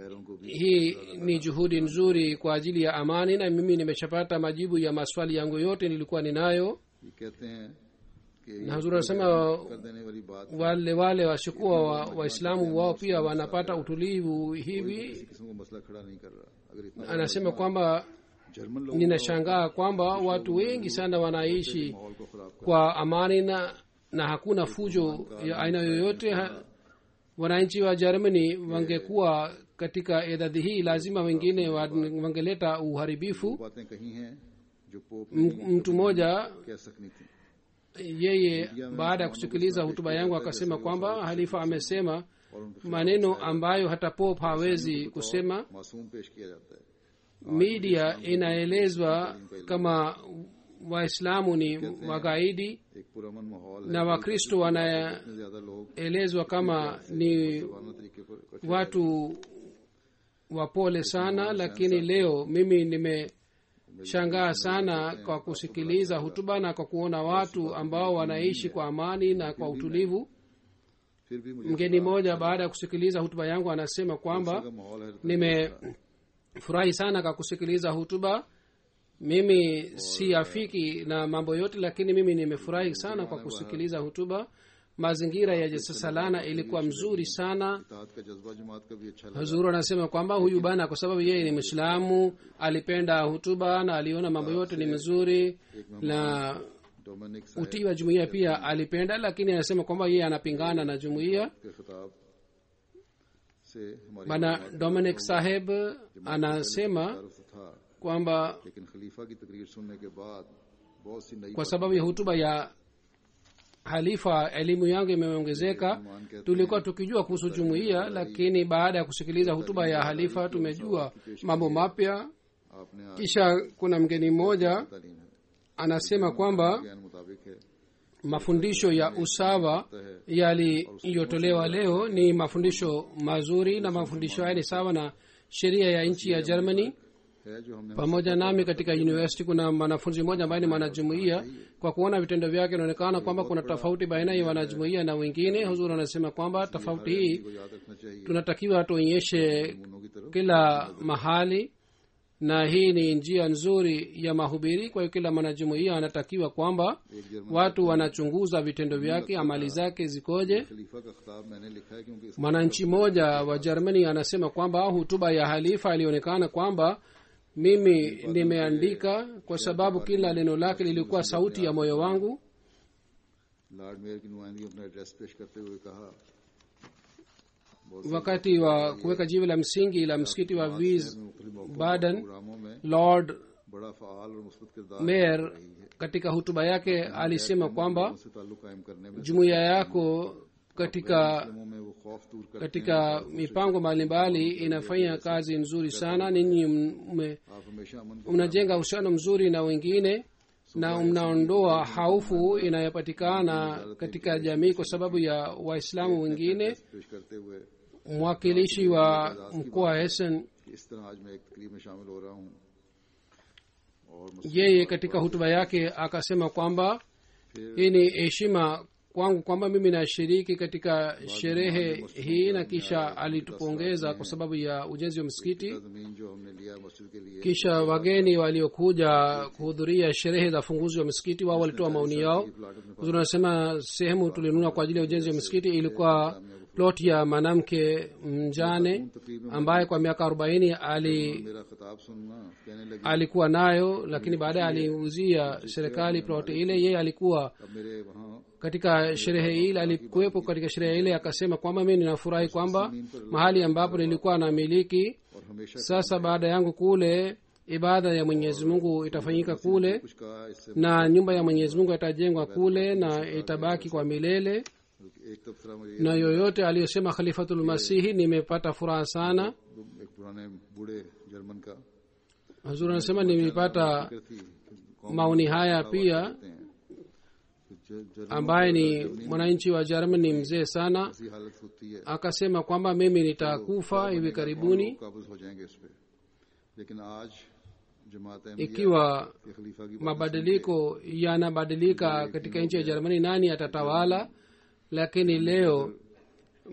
गैरों को भी hii ni juhudi nzuri kwa ajili ya amani, na mimi nimeshapata majibu ya maswali yangu yote nilikuwa ninayo. ये कहते हैं कि Na Huzuri anasema कर देने वाली बात wale washukuwa Waislamu wao pia wanapata utulivu hivi. किसी को मसला खड़ा नहीं कर रहा। अगर इतना Anasema kwamba जर्मन लोग ninashangaa kwamba watu wengi sana wanaishi माहौल को खराब कर kwa amani na hakuna fujo ya aina yoyote. Wananchi wa Germany wangekuwa katika idadi hii, lazima wengine wangeleta uharibifu. बातें कही हैं जो पोप Mtu mmoja कह सकनी थी। yeye baada ya kusikiliza hutuba yangu akasema kwamba halifa amesema maneno ambayo hata pope hawezi kusema. मासूम पेश किया जाता है। Media inaelezwa kama Waislamu ni magaidi एक पुरअमन माहौल है, na Wakristo wanaelezwa इतने ज्यादा लोग kama ni वाना तरीके पर watu wapole sana. Lakini leo mimi nimeshangaa sana kwa kusikiliza hutuba na kwa kuona watu ambao wanaishi kwa amani na kwa utulivu. फिर भी मुझे Mgeni mmoja baada ya kusikiliza hutuba yangu anasema kwamba का माहौल है। nimefurahi sana kwa kusikiliza hutuba. Mimi si afiki na mambo yote, lakini mimi nimefurahi sana kwa kusikiliza hutuba. Mazingira ya jalsa salana ilikuwa mzuri sana. इताअत का जज्बा जमात का भी अच्छा लगा। Huzuri anasema kwamba huyu bana, kwa sababu yeye ni Muislamu, alipenda hutuba na aliona mambo yote ni mzuri, na Dominic utii wa jumuiya pia alipenda, lakini anasema kwamba yeye anapingana na jumuiya. के खिताब से हमारी Bana Dominic Saheb anasema तारुफ था, kwamba लेकिन खलीफा की तकरीर सुनने के बाद बहुत सी नई kwa sababu ya hutuba ya halifa elimu yangu imeongezeka. Tulikuwa tukijua kuhusu jumuiya, lakini baada ya kusikiliza hutuba ya halifa tumejua mambo mapya. आपने आज Kisha kuna mgeni mmoja तालीम है, anasema kwamba ज्ञान मुताबिक है, mafundisho ya usawa yaliyotolewa leo ni mafundisho mazuri, na mafundisho haya ni sawa na sheria ya nchi ya Germany. है जो हमने Pamoja nami katika university kuna mwanafunzi mmoja ambaye ni mwanajumuiya. Kwa kuona vitendo vyake inaonekana kwamba kuna tofauti baina ya wanajumuiya na wengine. Huzuri anasema kwamba tofauti hii को याद रखना चाहिए। tunatakiwa tuonyeshe दोनों की तरफ kila mahali, na hii ni njia nzuri ya mahubiri. kwa hiyo kila mwanajumuiya anatakiwa kwamba watu wanachunguza vitendo vyake, amali zake zikoje. खलीफा का खिताब मैंने लिखा है क्योंकि mwananchi mmoja wa Germany anasema kwamba hutuba ya halifa ilionekana kwamba mimi nimeandika kwa sababu kila neno lake lilikuwa sauti ya moyo wangu. Lord mayor की नुमाइंदगी अपना एड्रेस पेश करते हुए कहा, wakati wa kuweka jiwe la msingi la msikiti wa Wiesbaden, प्रोग्रामों में Lord बड़ा फाल और मुस्बत किरदार Mayor katika hutuba yake alisema kwamba से ताल्लुक कायम करने में jumuiya yako katika मुस्लिमों में वो खौफ दूर करते katika mipango mbalimbali inafanya kazi nzuri sana. Ninyi आप हमेशा अमन को mnajenga uhusiano mzuri na wengine na mnaondoa haufu inayopatikana katika jamii kwa sababu ya waislamu wengine. पेश करते हुए mwakilishi wa mkoa wa Hessen इस तरह आज मैं एक तकरीब में शामिल हो रहा हूँ और yeye katika hutuba yake akasema kwamba hii ni heshima kwangu kwamba mimi nashiriki katika sherehe hii, na kisha alitupongeza kwa sababu ya ujenzi wa msikiti. जमीन जो हमने लिया मस्जिद के लिए kisha wageni waliokuja kuhudhuria sherehe za funguzi wa msikiti wao walitoa maoni yao. Tunasema sehemu tulinunua kwa ajili ya ujenzi wa msikiti ilikuwa plot ya mwanamke mjane ambaye kwa miaka 40 मेरा खिताब सुनना कहने लगी, alikuwa nayo, lakini baadaye aliuzia serikali plot ile. Yeye alikuwa अब मेरे वहाँ katika sherehe ile, alikuwepo katika sherehe ile. Akasema kwamba mimi ninafurahi kwamba mahali ambapo nilikuwa namiliki और हमेशा sasa baada yangu kule ibada ya Mwenyezi Mungu itafanyika kule, कुछ कहा इससे na nyumba ya Mwenyezi Mungu itajengwa kule na itabaki kwa milele. एक तबसरा मुझे Na yoyote aliyosema Khalifatul Masihi, nimepata furaha sana. एक पुराने बूढ़े जर्मन का Hazur anasema nimepata फिक्र थी कि maoni haya pia, कहते हैं कि ambaye ni mwananchi wa Germany, mzee sana. ऐसी हालत होती है Akasema kwamba mimi nitakufa hivi karibuni. काबज हो जाएंगे इस पे, लेकिन आज जमात Ikiwa के खलीफा की mabadiliko yanabadilika katika nchi ya Germany, nani atatawala? Lakini leo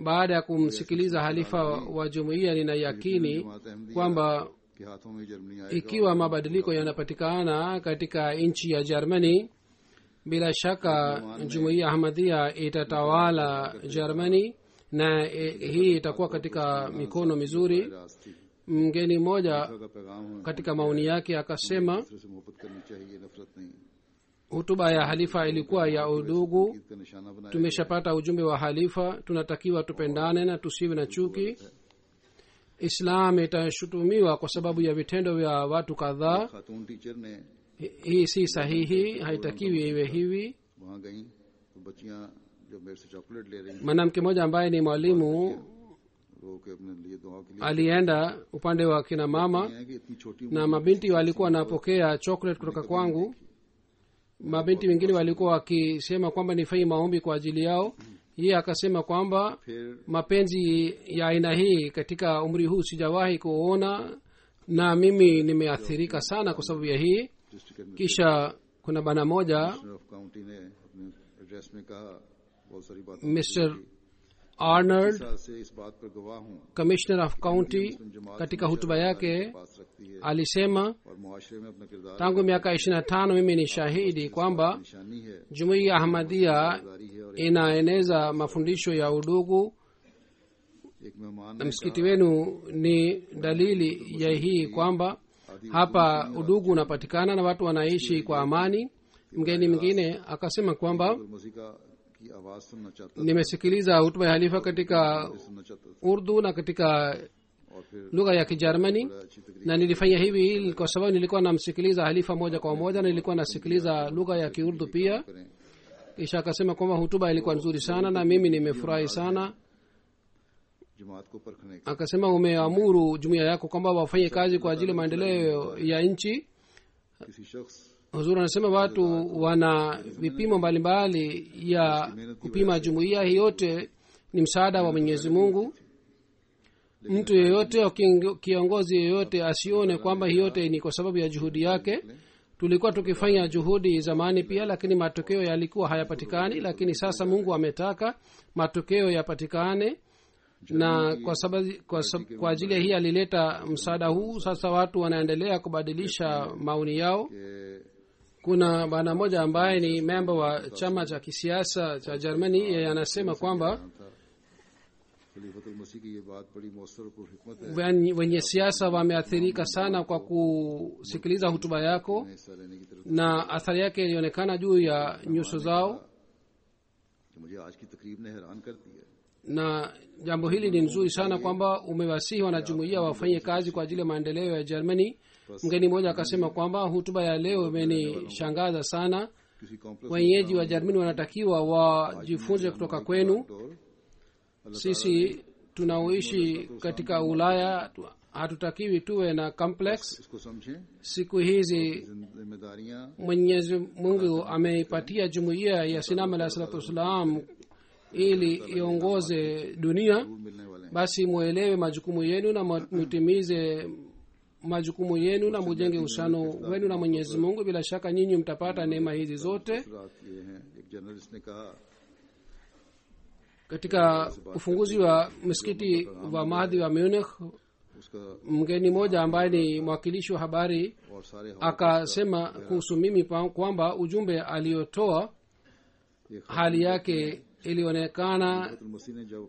baada ya kumsikiliza halifa wa jumuiya, nina yakini kwamba के हाथों में जर्मनी आएगा ikiwa mabadiliko yanapatikana katika nchi ya Germany, bila shaka jumuiya Ahmadiyya itatawala Germany, na hii itakuwa katika mikono mizuri. राज थी Mgeni mmoja का पैगाम है katika maoni yake akasema दूसरे से मोहब्बत करनी चाहिए, नफरत नहीं। hutuba ya halifa ilikuwa ya udugu. Eid का निशाना बनाया Tumeshapata ujumbe wa halifa, tunatakiwa tupendane na tusiwe na chuki. Islam itashutumiwa kwa sababu ya vitendo vya watu kadhaa. खातून टीचर ने Hii si sahihi, haitakiwi iwe hivi. वहाँ गई तो बच्चियाँ जब मेरे से चॉकलेट ले रही Mwanamke mmoja ambaye ni mwalimu रो के अपने लिए दुआ के लिए alienda upande wa kina mama, हैं कि इतनी छोटी na mabinti walikuwa wanapokea chocolate kutoka kwangu. Mabinti wengine walikuwa wakisema kwamba nifanye maombi kwa ajili yao. Yeye akasema kwamba फिर mapenzi ya aina hii katika umri huu sijawahi kuona, na mimi nimeathirika sana kwa sababu ya hii. District Kisha kuna bana moja commissioner of county ने अपने एड्रेस में कहा, बहुत सारी बातें Mr. Arnold, साल से इस बात पर गवाह हूँ commissioner of county, katika hutuba yake पास रखती है alisema और मुआशरे में अपना किरदार tangu miaka 25 mimi ni shahidi kwamba निशानी है, jumuiya Ahmadiyya जारी है। और inaeneza mafundisho ya udugu, एक मेहमान na ने msikiti wenu ni dalili ya hii kwamba hapa udugu unapatikana na watu wanaishi kwa amani. Mgeni mwingine akasema kwamba मसीका की आवाज सुनना चाहता nimesikiliza hutuba ya halifa katika सुनना चाहता था Urdu na katika और फिर lugha ya Kijerumani, अच्छी तकरीर na nilifanya hivi kwa sababu nilikuwa namsikiliza halifa moja kwa moja na nilikuwa nasikiliza lugha ya Kiurdu pia. करें। Kisha akasema kwamba hutuba ilikuwa nzuri sana na mimi nimefurahi sana. जमात को परखने का Akasema umeamuru jumuiya yako kwamba wafanye kazi kwa ajili ya maendeleo ya nchi. किसी शख्स Huzuri anasema watu wana vipimo mbalimbali ya kupima jumuiya. Hii yote ni msaada wa Mwenyezi Mungu. Mtu yeyote au kiongozi yeyote asione kwamba hii yote ni kwa sababu ya juhudi yake. Tulikuwa tukifanya juhudi zamani pia, lakini matokeo yalikuwa hayapatikani, lakini sasa Mungu ametaka matokeo yapatikane. na kwa ajili ya hii alileta msaada huu. Sasa watu wanaendelea kubadilisha maoni yao. Kuna bwana mmoja ambaye ni memba wa chama cha kisiasa cha Germany, yeye anasema kwamba wenye siasa wameathirika sana kwa kusikiliza hutuba yako, na athari yake ilionekana juu ya nyuso zao, na jambo hili ni nzuri sana kwamba umewasihi wanajumuia wafanye kazi kwa ajili ya maendeleo ya Germany. Mgeni mmoja akasema kwamba hutuba ya leo imenishangaza sana. Wenyeji wa Germany wanatakiwa wajifunze kutoka kwenu. Sisi tunaoishi katika Ulaya hatutakiwi tuwe na complex. Siku hizi Mwenyezi Mungu ameipatia jumuiya ya Sinam alayhi salatu wassalam ili iongoze dunia. Basi muelewe majukumu yenu na mutimize majukumu yenu na mujenge uhusiano wenu na Mwenyezi Mungu. Bila shaka nyinyi mtapata neema hizi zote. Katika ufunguzi wa msikiti wa Mahdi wa Munich, mgeni mmoja ambaye ni mwakilishi wa habari akasema kuhusu mimi kwamba ujumbe aliotoa hali yake ilionekana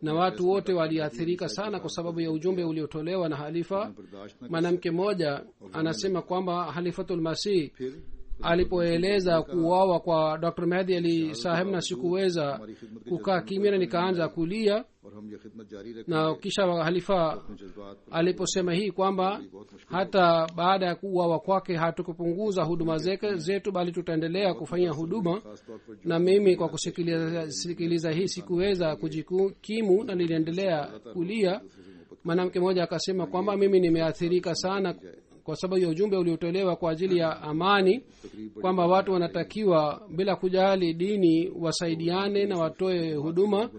na watu wote waliathirika sana kwa sababu ya ujumbe uliotolewa na halifa. Mwanamke mmoja anasema kwamba Halifatul Masih alipoeleza kuuawa kwa Dr. Mahdi Ali Saheb, na sikuweza kukaa kimya na nikaanza kulia. Na kisha halifa aliposema hii kwamba hata baada ya kuuawa kwake hatukupunguza huduma zetu, bali tutaendelea kufanya huduma. Na mimi kwa kusikiliza hii sikuweza kujikimu na niliendelea kulia. Mwanamke mmoja akasema kwamba mimi nimeathirika sana kwa sababu ya ujumbe uliotolewa kwa ajili ya amani, kwamba watu wanatakiwa bila kujali dini wasaidiane na watoe huduma.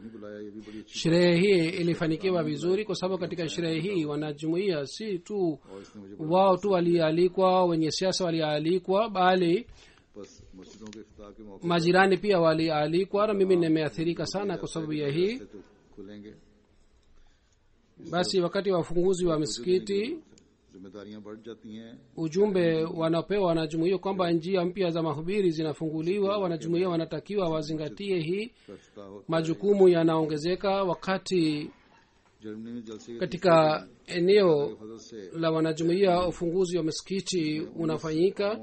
Sherehe hii ilifanikiwa vizuri kwa sababu katika sherehe hii wanajumuia si tu wao tu walialikwa, wenye siasa walialikwa, bali majirani pia walialikwa, na mimi nimeathirika sana kwa sababu ya hii. Basi wakati wa ufunguzi wa msikiti ujumbe wanapewa wanajumuia kwamba njia mpya za mahubiri zinafunguliwa. Wanajumuia wanatakiwa wazingatie hii. Majukumu yanaongezeka wakati katika eneo la wanajumuia ufunguzi wa msikiti unafanyika.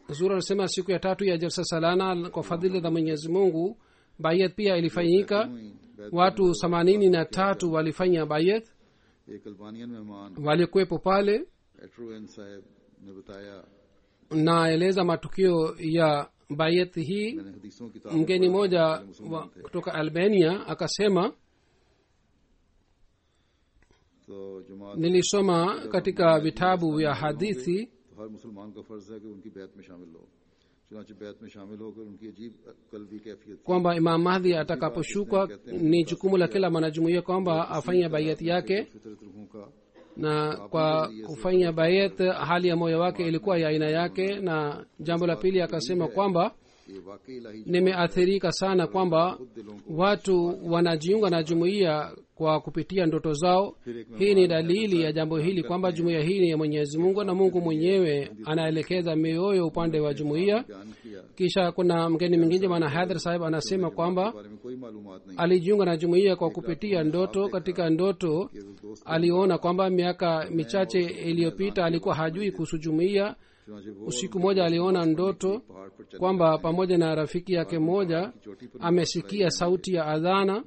Zura anasema siku ya 3 ya jalsa salana kwa fadhili za Mwenyezi Mungu bayat pia ilifanyika. Watu 83 walifanya bayat, walikuwepo pale. Naeleza matukio ya bayat hii. Mgeni moja kutoka Albania akasema, nilisoma katika vitabu vya hadithi kwamba Imam Mahdi atakaposhuka ni jukumu la kila mwanajumuiya kwamba afanye bayat yake, na kwa kufanya bayat hali ya moyo wake ilikuwa ya aina yake. Na jambo la pili akasema kwamba nimeathirika sana kwamba watu wanajiunga na jumuiya kwa kupitia ndoto zao. Hii ni dalili ya jambo hili kwamba jumuiya hii ni ya Mwenyezi Mungu na Mungu mwenyewe anaelekeza mioyo upande wa jumuiya. Kisha kuna mgeni mwingine bwana Haidar Sahib anasema kwamba alijiunga na jumuiya kwa kupitia ndoto. Katika ndoto aliona kwamba miaka michache iliyopita alikuwa hajui kuhusu jumuiya. Usiku moja aliona ndoto kwamba pamoja na rafiki yake mmoja amesikia sauti ya adhana.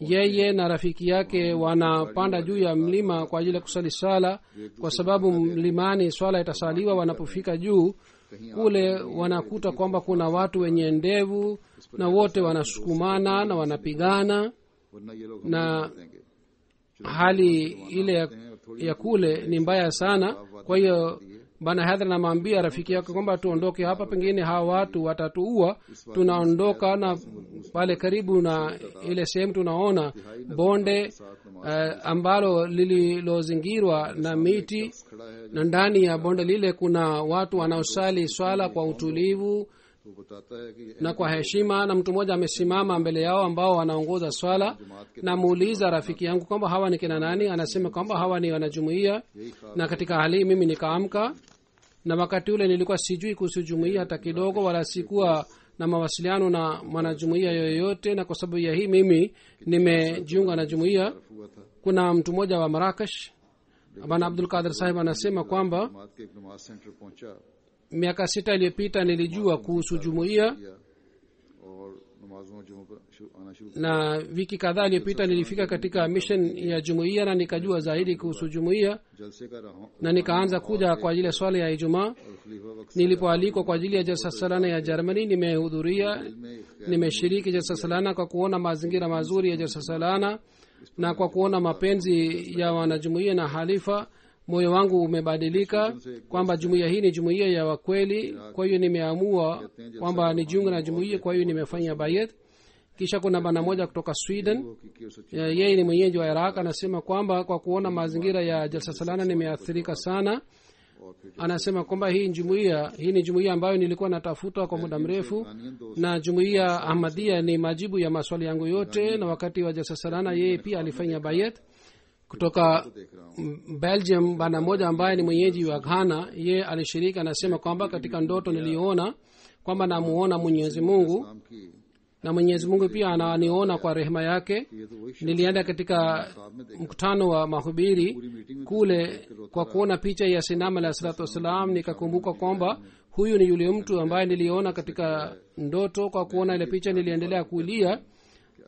Yeye na rafiki yake wanapanda juu ya mlima kwa ajili ya kusali swala, kwa sababu mlimani swala itasaliwa. Wanapofika juu kule wanakuta kwamba kuna watu wenye ndevu na wote wanasukumana na wanapigana, na hali ile ya kule ni mbaya sana. Kwa hiyo bana Hadhar namwambia rafiki yake kwamba tuondoke hapa, pengine hawa watu watatuua. Tunaondoka, na pale karibu na ile sehemu tunaona bonde ambalo lililozingirwa na miti, na ndani ya bonde lile kuna watu wanaosali swala kwa utulivu, वो बताता है कि na kwa heshima, na mtu mmoja amesimama mbele yao ambao wanaongoza swala, na muuliza rafiki yangu kwamba hawa ni kina nani. Anasema kwamba hawa ni wanajumuiya. Na katika hali mimi nikaamka, na wakati ule nilikuwa sijui kuhusu jumuiya hata kidogo, wala sikuwa na mawasiliano na mwanajumuiya yoyote, na kwa sababu ya hii mimi nimejiunga na jumuiya. Kuna mtu mmoja wa Marrakesh, Bwana Abdul Qadir Sahib, anasema kwamba जमात के एक नमाज सेंटर पहुंचा miaka 6 iliyopita nilijua kuhusu jumuiya, और नमाजों जुम्मों पर आना शुरू na wiki kadhaa iliyopita nilifika katika mission ya jumuiya na nikajua zaidi kuhusu jumuiya, जलसे का रहा na nikaanza kuja kwa ajili ya swala ya Ijumaa. और खलीफा वक्त Nilipoalikwa kwa ajili ya jalsa salana ya Germany, nimehudhuria, nimeshiriki jalsa salana kwa kuona mazingira mazuri ya jalsa salana na kwa kuona mapenzi ya wanajumuiya na halifa. Moyo wangu umebadilika kwamba jumuiya hii ni jumuiya ya wakweli. Kwa hiyo nimeamua kwamba nijiunge na jumuiya, kwa hiyo nimefanya bayat. Kisha kuna bana moja kutoka Sweden, की और सच्ची yeye ni mwenyeji wa Iraq, anasema kwamba kwa kuona mazingira ya jalsa salana nimeathirika sana. और फिर Anasema kwamba hii ni jumuiya ambayo nilikuwa natafuta kwa muda mrefu, na jumuiya Ahmadiyya ni majibu ya maswali yangu yote. Na wakati wa jalsa salana yeye pia alifanya bayat. Kutoka Belgium, bana moja ambaye ni mwenyeji wa Ghana, yeye alishiriki. Anasema kwamba katika ndoto niliona kwamba namuona Mwenyezi Mungu, नाम की na Mwenyezi Mungu pia ananiona kwa rehema yake. ये तो वही Nilienda katika mkutano wa mahubiri kule, kwa kuona picha ya Sinam alayhi salatu wassalam nikakumbuka kwamba huyu ni yule mtu ambaye niliona katika ndoto. Kwa kuona ile picha niliendelea kulia.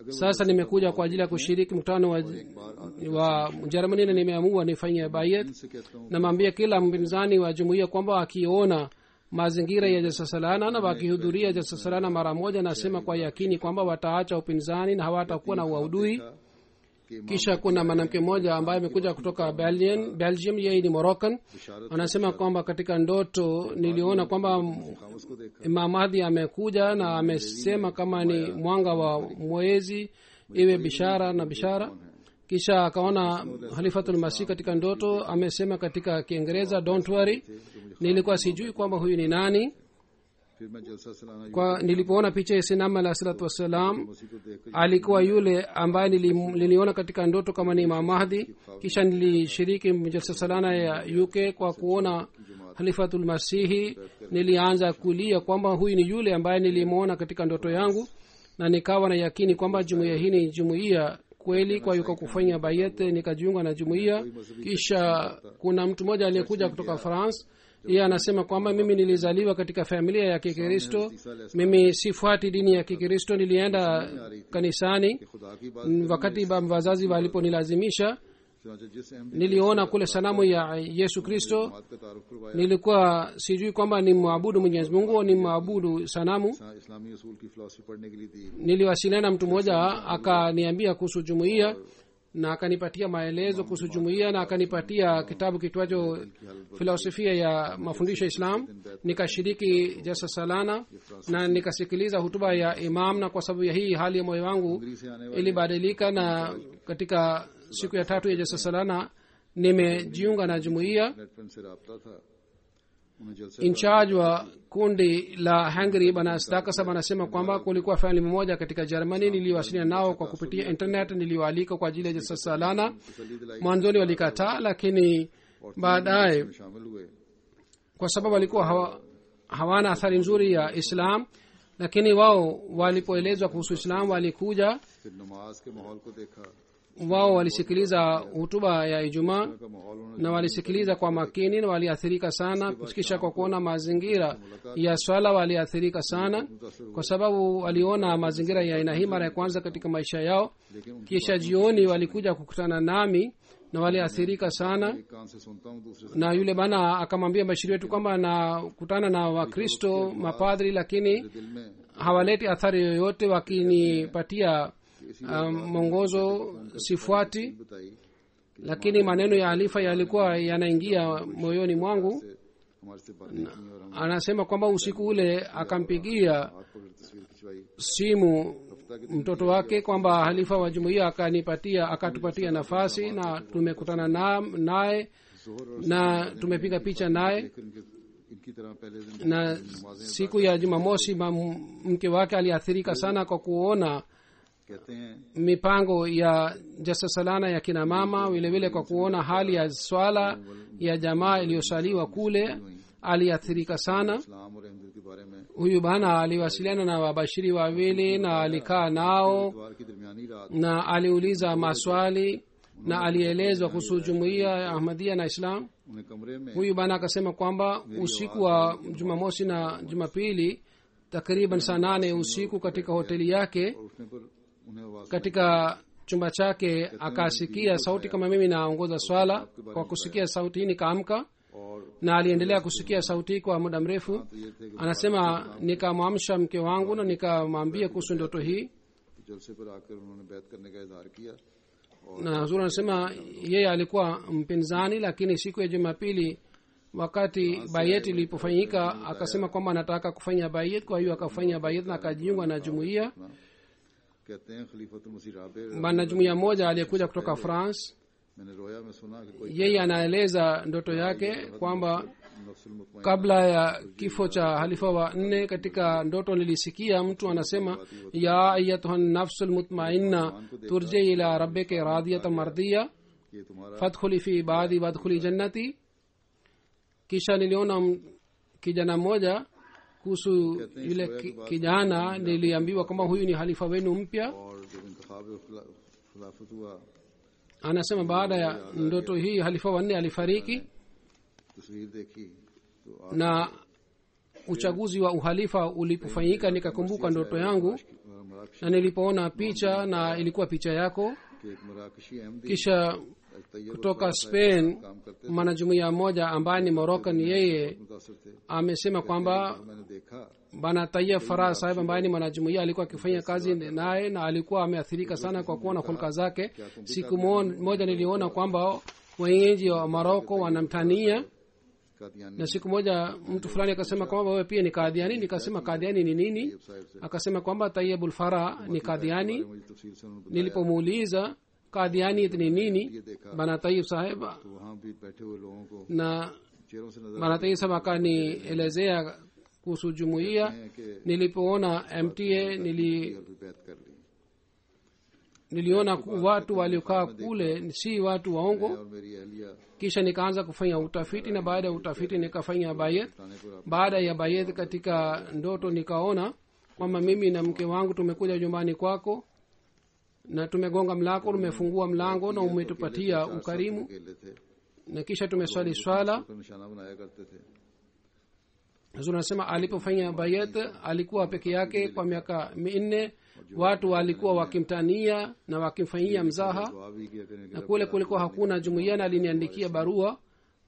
Sasa nimekuja kwa ajili ya kushiriki mkutano wa Germany, na nimeamua nifanye bayat. से कहता हूँ Namwambia kila mpinzani wa jumuiya kwamba akiona mazingira ya jalsa salana na wakihudhuria jalsa salana mara moja, nasema kwa yakini kwamba wataacha upinzani na hawatakuwa na uadui. कि Kisha kuna mwanamke mmoja ambaye amekuja kutoka Belgium, yeye ni Moroccan. Anasema kwamba katika ndoto niliona kwamba उसको देखा Imam Mahdi amekuja na amesema kama ni mwanga wa mwezi iwe bishara na bishara. Kisha akaona Khalifatul Masih katika ndoto, amesema katika Kiingereza don't worry. Nilikuwa sijui kwamba huyu ni nani. फिर मैं जलसा सलाना Kwa nilipoona picha ya Sinam alayhi salatu wassalam, उसी को देख alikuwa yule ambaye niliona katika ndoto kama ni Imam Mahdi. Kisha nilishiriki jalsa salana ya UK kwa kuona Khalifatul Masihi. Nilianza kulia kwamba huyu ni yule ambaye nilimuona katika ndoto yangu, na nikawa na yakini kwamba jumuiya hii ni jumuiya kweli. Kwa hiyo kwa kufanya bayat nikajiunga na jumuiya. Kisha kuna mtu mmoja aliyekuja kutoka France, yeye anasema kwamba mimi nilizaliwa katika familia ya Kikristo, mimi sifuati dini ya Kikristo. Nilienda kanisani खुदा की बात wakati wazazi waliponilazimisha. चुनांचे जिस Ahmadi Niliona kule sanamu ya Yesu Kristo. बात का तारुफ करवाया Nilikuwa sijui kwamba ni mwabudu Mwenyezi Mungu au ni mwabudu sanamu. इस्लामी उसूल की फिलॉसफी पढ़ने के लिए दी Niliwasiliana mtu mmoja akaniambia kuhusu jumuiya na akanipatia maelezo kuhusu jumuiya na akanipatia kitabu kitwacho filosofia ya mafundisho ya Islam. Nikashiriki jalsa salana na nikasikiliza hutuba ya imam, na kwa sababu ya hii hali ya moyo wangu ilibadilika, na katika siku ya 3 ya jalsa salana nimejiunga na jumuiya. Net पर से रब्ता था उन्हें जलसे In charge wa kundi la Hungary bana Stakasa anasema kwamba kulikuwa family mmoja katika Germany, niliwasiliana nao kwa kupitia internet. Niliwaalika kwa ajili ya jalsa salana. Mwanzoni walikataa, lakini baadaye शामिल हुए kwa sababu walikuwa hawana athari nzuri ya Islam, lakini wao walipoelezwa kuhusu Islam walikuja. फिर नमाज के माहौल को देखा Wao walisikiliza hutuba ya Ijumaa का माहौल उन्होंने na walisikiliza kwa makini na waliathirika sana. Kisha kwa kuona mazingira ya swala waliathirika sana, kwa sababu waliona mazingira ya aina hii mara ya kwanza katika maisha yao. Kisha jioni walikuja kukutana nami na waliathirika sana, एक कान से सुनता हूँ दूसरे से na yule bana akamwambia bashiri wetu kwamba nakutana na Wakristo mapadri, lakini दिल में hawaleti athari yoyote wakinipatia mwongozo sifuati. बताई Lakini maneno ya halifa yalikuwa yanaingia moyoni mwangu. हमारे से बातें की और हम Anasema kwamba usiku ule akampigia हाथ पकड़ तस्वीर खिंचवाई simu mtoto wake kwamba halifa wa jumuiya akatupatia nafasi na tumekutana naye na tumepiga picha naye. फिर उनके इनकी तरह पहले दिन na siku ya jumamosi mke wake aliathirika sana kwa kuona कहते हैं mipango ya jasasalana ya kina mama, vile vile kwa kuona hali ya swala ya jamaa iliyosaliwa kule aliathirika sana. इस्लाम और अहमद के बारे में Huyu bana aliwasiliana na wabashiri wawili na alikaa nao इतवार की दरमियानी रात na aliuliza maswali na alielezwa kuhusu jumuiya ya Ahmadiyya na Islam. उन्हें कमरे में Huyu bana akasema kwamba usiku wa Jumamosi na Jumapili takriban saa 8 usiku katika hoteli yake और उठने पर उन्हें आवाज katika chumba chake akasikia sauti kama mimi naongoza swala. Kwa kusikia sauti hii nikaamka और na aliendelea kusikia sauti hii kwa muda mrefu. तो ये थे कि Anasema nikamwamsha mke wangu na nikamwambia kuhusu ndoto hii, जलसे पर आकर उन्होंने बैत करने का इजहार किया na Huzur anasema yeye alikuwa mpinzani, lakini siku ya Jumapili wakati bayet ilipofanyika akasema kwamba anataka kufanya bayet. Kwa hiyo akafanya bayet na akajiunga na jumuiya. कहते हैं खलीफतुल मसीह Rabe Bana jumuiya moja aliyekuja kutoka France, मैंने रोया में सुना कि कोई yeye anaeleza ndoto yake kwamba नफ्सुल मुतमइन kabla ya kifo cha halifa wa 4 katika ndoto nilisikia mtu anasema ya ayatuha nafsul mutmainna turji ila rabbika radiyatan mardiya ये तुम्हारा fadkhuli fi ibadi wadkhuli jannati. Kisha niliona kijana mmoja kuhusu yule kijana, niliambiwa kwamba huyu ni halifa wenu mpya. और जब इंतखाब खिलाफत हुआ Anasema baada ya ndoto hii halifa wa 4 alifariki तस्वीर देखी तो na uchaguzi wa uhalifa ulipofanyika nikakumbuka ndoto yangu मराकशी na nilipoona picha na ilikuwa picha yako. के एक मराकशी अहमदी Kisha तैयब kutoka Spain काम करते mwanajumuiya mmoja ambaye ni Moroccan, yeye मुतासर थे amesema kwamba मैंने देखा bana Tayyib Farah sahib ambaye ni mwanajumuiya alikuwa akifanya kazi naye na alikuwa ameathirika sana kwa kuona hulka zake. Siku moja niliona kwamba wenyeji wa Morocco wanamtania, Qadiani na siku moja mtu fulani akasema kwamba wewe pia ni Kadiani. Nikasema Kadiani ni nini? Sahib से Akasema kwamba Tayyibul Farah ni Kadiani. मुझे तफसील से उन्होंने बताया Nilipomuuliza Kadiani ni nini, bana Tayyib sahib तो वहाँ भी बैठे हुए लोगों को na चेहरों से नजर bana Tayyib sahib akanielezea kuhusu jumuiya. है कि Nilipoona MTA भी बैत कर ली niliona watu waliokaa kule si watu waongo. और मेरी अहलिया Kisha nikaanza kufanya utafiti, na baada ya utafiti nikafanya bayet. थाने पर Baada ya bayet katika ndoto nikaona kwamba mimi na mke wangu tumekuja nyumbani kwako na tumegonga mlango, tumefungua mlango na umetupatia ukarimu, अकेले थे na kisha tumeswali swala. तो निशाना बनाया करते थे Huzur anasema alipofanya bayet alikuwa peke yake kwa miaka 4. Watu walikuwa wakimtania na wakimfanyia mzaha, दुआ भी किया करने na kule kulikuwa hakuna jumuiya, na aliniandikia barua,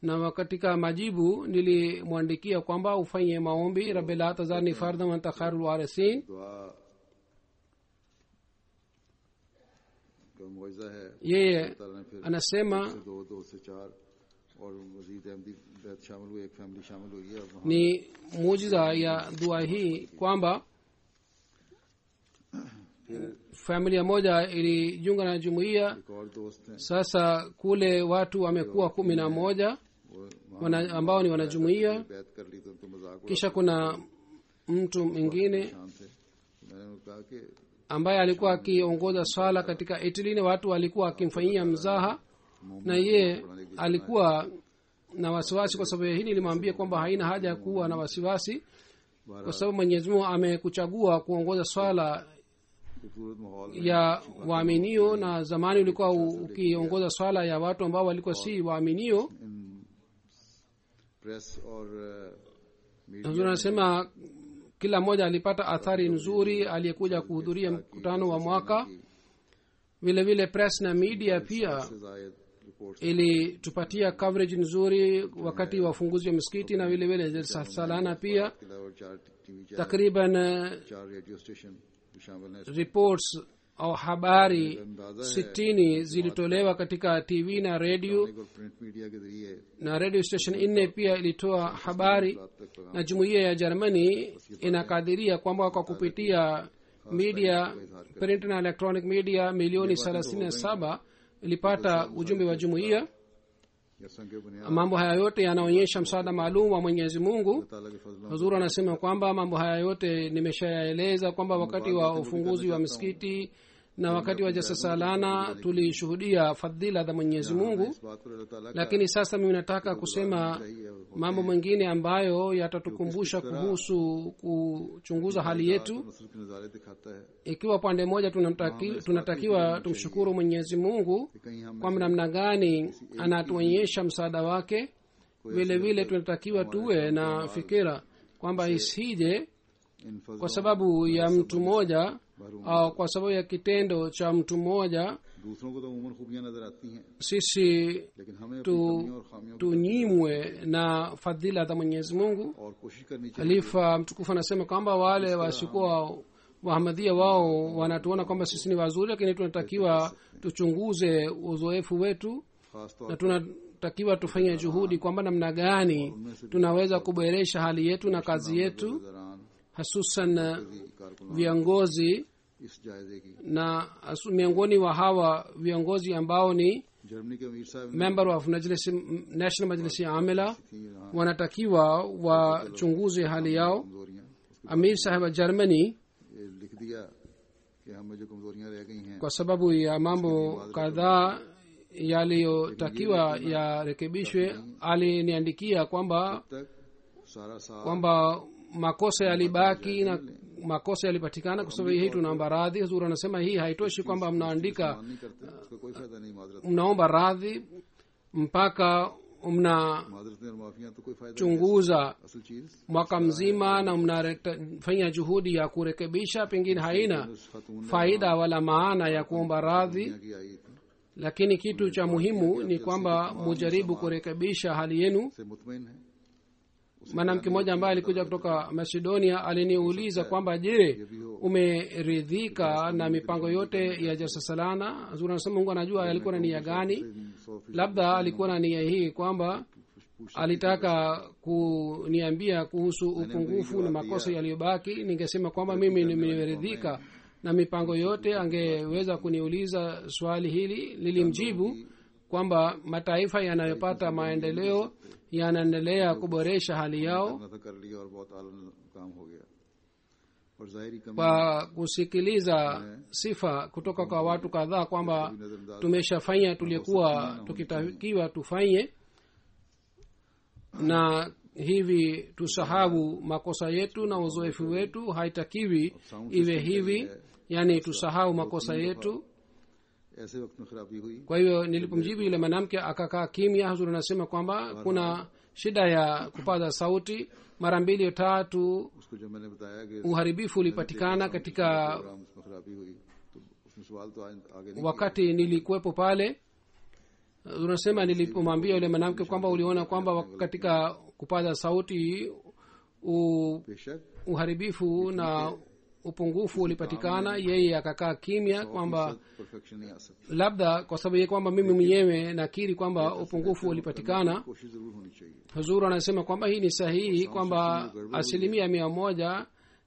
na katika majibu nilimwandikia kwamba ufanye maombi, rabbi la tazarni fardan wa anta khairul warisin. दुआ का मुआवजा है Yeye ताला ने फिर anasema 2 से 4 और मजीद अहमदी बैत शामिल हुई एक फैमिली शामिल हुई है अब वहाँ ni muujiza ya dua hii kwamba familia moja ilijiunga na jumuiya. एक और दोस्त हैं Sasa kule watu wamekuwa 11 वो ambao ni wanajumuiya. बैत कर ली तो उनको मजाक उड़ा Kisha kuna mtu mwingine शान थे तो मैंने उनको कहा कि ambaye alikuwa akiongoza swala katika Italy, na watu walikuwa akimfanyia mzaha, na ye alikuwa na wasiwasi. Kwa sababu hili nilimwambia kwamba haina haja ya kuwa na wasiwasi, kwa sababu Mwenyezi Mungu amekuchagua kuongoza swala खूबसूरत माहौल ya waaminio, na zamani ulikuwa ukiongoza swala ya watu ambao walikuwa si waaminio. Press और Huzur anasema kila mmoja alipata athari nzuri aliyekuja kuhudhuria mkutano wa mwaka. Vile vile press na media pia से जायद reports ilitupatia coverage nzuri wakati wa ufunguzi wa misikiti, na vile vile salana pia के अलावा 4 TV channel takriban 4 radio station भी शामिल हैं reports au habari 60 zilitolewa katika TV na radio, और print media के जरिए na radio station 4 pia ilitoa habari. रात तक Na jumuiya ya Germany inakadiria kwamba kwa kupitia media print na electronic media milioni 37 ilipata ujumbe wa jumuiya. संग बुनियाद mambo haya yote yanaonyesha msaada maalum wa mwenyezi mungu. ताला के फजलों huzuri anasema kwamba mambo haya yote nimeshayaeleza kwamba wakati wa ufunguzi wa misikiti na wakati wa jasasalana tulishuhudia fadhila za mwenyezi mungu. इस बात पर अल्लाह ताला का Lakini sasa mimi nataka kusema mambo mengine ambayo yatatukumbusha kuhusu kuchunguza hali yetu. नस्ल के नजारे दिखाता है Ikiwa pande moja tunatakiwa tumshukuru mwenyezi mungu कि कहीं हम kwamba namna gani anatuonyesha msaada wake, vile vile tunatakiwa tuwe na fikira kwamba isije इन फजलों kwa sababu ya mtu mmoja au kwa sababu ya kitendo cha mtu mmoja दूसरों को तो उमूमन खूबियां नजर आती हैं, sisi लेकिन हमें अपनी tu कमियों और खामियों को tunyimwe na fadhila za mwenyezi mungu. और कोशिश करनी चाहिए Khalifa mtukufu anasema kwamba wale wasikuwa wahamadia wao wanatuona kwamba sisi ni wazuri, lakini tunatakiwa tuchunguze uzoefu wetu खास na तौर tunatakiwa tufanye juhudi kwamba namna gani tunaweza kuboresha hali yetu na kazi yetu, पर दौरान hasusan कारकुनान viongozi इस जायजे की na miongoni wa hawa viongozi ambao ni Germany के अमीर साहब ने member of national majlisi amila थी यहाँ wanatakiwa wachunguze hali yao. कमजोरियां उसके Amir saheb wa Germany ये लिख दिया कि हमें जो कमजोरियां रह गई हैं kwa sababu ya mambo kadhaa yaliyotakiwa yarekebishwe aliniandikia kwamba तक सारा साल kwamba makosa yalibaki na makosa yalipatikana. Kwa sababu hii tunaomba radhi. Huzuri anasema hii haitoshi kwamba mnaandika नहीं करते उसका कोई फायदा नहीं, माजरत mnaomba radhi mpaka mnachunguza माजरतें और माफियां तो कोई फायदा नहीं। असल चीज mwaka mzima na mnafanya juhudi ya kurekebisha, pengine haina उस खातून ने faida wala maana ya kuomba radhi. दुनिया की आई थी Lakini kitu cha muhimu ni kwamba mujaribu kurekebisha hali yenu. से मुतमईन है Mwanamke mmoja ambaye alikuja kutoka Macedonia aliniuliza kwamba je, umeridhika na mipango yote ya jasasalana? Azuri anasema Mungu anajua alikuwa na nia gani. Labda alikuwa na nia hii kwamba alitaka kuniambia kuhusu upungufu na makosa yaliyobaki. Ningesema kwamba mimi nimeridhika na mipango yote, angeweza kuniuliza swali hili. Nilimjibu kwamba mataifa yanayopata maendeleo yanaendelea kuboresha hali yao करना था कर लिया और बहुत आला काम हो गया और जाहिरी कमी kwa kusikiliza sifa kutoka kwa watu kadhaa kwamba tumeshafanya tulikuwa tukitakiwa tufanye, na hivi tusahau makosa yetu na uzoefu wetu. Haitakiwi iwe hivi, yani tusahau makosa yetu. ऐसे वक्त में खराबी हुई Kwa hivyo nilipomjibu yule mwanamke akakaa kimya. Huzuri anasema kwamba kuna shida ya kupaza sauti mara 2 au 3 उसको जब मैंने बताया कि uharibifu ulipatikana katika प्रोग्राम उसमें खराबी हुई तो उसमें सवाल तो आगे नहीं wakati nilikuwepo pale. Unasema nilipomwambia yule mwanamke kwamba uliona kwamba katika kupaza sauti बेशक uharibifu na upungufu ulipatikana, yeye akakaa kimya kwamba perfection नहीं आ सकती, labda kwa sababu ya kwamba mimi mwenyewe nakiri kwamba upungufu ulipatikana. कोशिश जरूर होनी चाहिए। Huzuru anasema kwamba hii ni sahihi kwamba 100%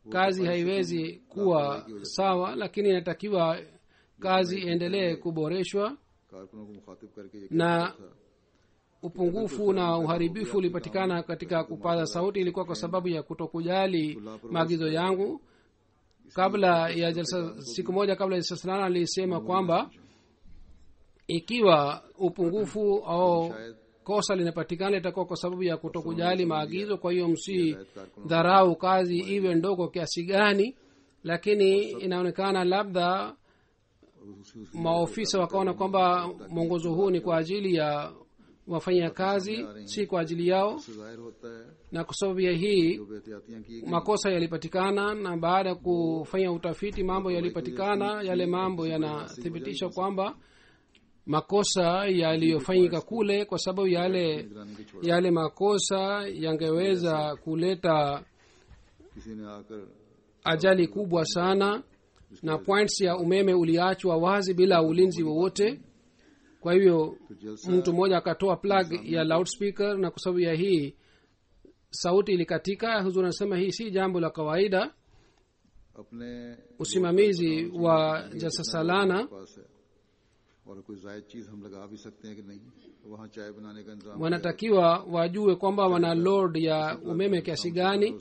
kazi haiwezi kuwa sawa, lakini inatakiwa kazi iendelee kuboreshwa. कारकुनों को मुखातिब करके ये Na कहना था upungufu na uharibifu ulipatikana katika kupaza sauti ilikuwa kwa sababu ya kutokujali maagizo yangu. Kabla ya jalsa, siku moja kabla ya jalsa salana alisema kwamba ikiwa upungufu au kosa linapatikana itakuwa kwa sababu ya kutokujali maagizo. Kwa hiyo msidharau kazi iwe ndogo kiasi gani, lakini inaonekana labda maofisa wakaona kwamba mwongozo huu ni kwa ajili ya wafanya kazi, si kwa ajili yao, इससे जाहिर होता है na kwa sababu ya hii जो बेहतियातियां की गई makosa yalipatikana. Na baada ya kufanya utafiti mambo yalipatikana, yale mambo yanathibitisha kwamba makosa yaliyofanyika kule, kwa sababu yale makosa yangeweza kuleta किसी ने आकर ajali kubwa sana, na points ya umeme uliachwa wazi bila ulinzi wowote. Kwa hivyo mtu mmoja akatoa plug ya loudspeaker, na kwa sababu ya hii sauti ilikatika. Huzuri anasema hii si jambo la kawaida. अपने Usimamizi wa jasasalana पास है और कोई जायद चीज हम लगा भी सकते हैं कि नहीं, वहाँ चाय बनाने का इंतजाम wanatakiwa wajue kwamba wana load ya umeme kiasi gani.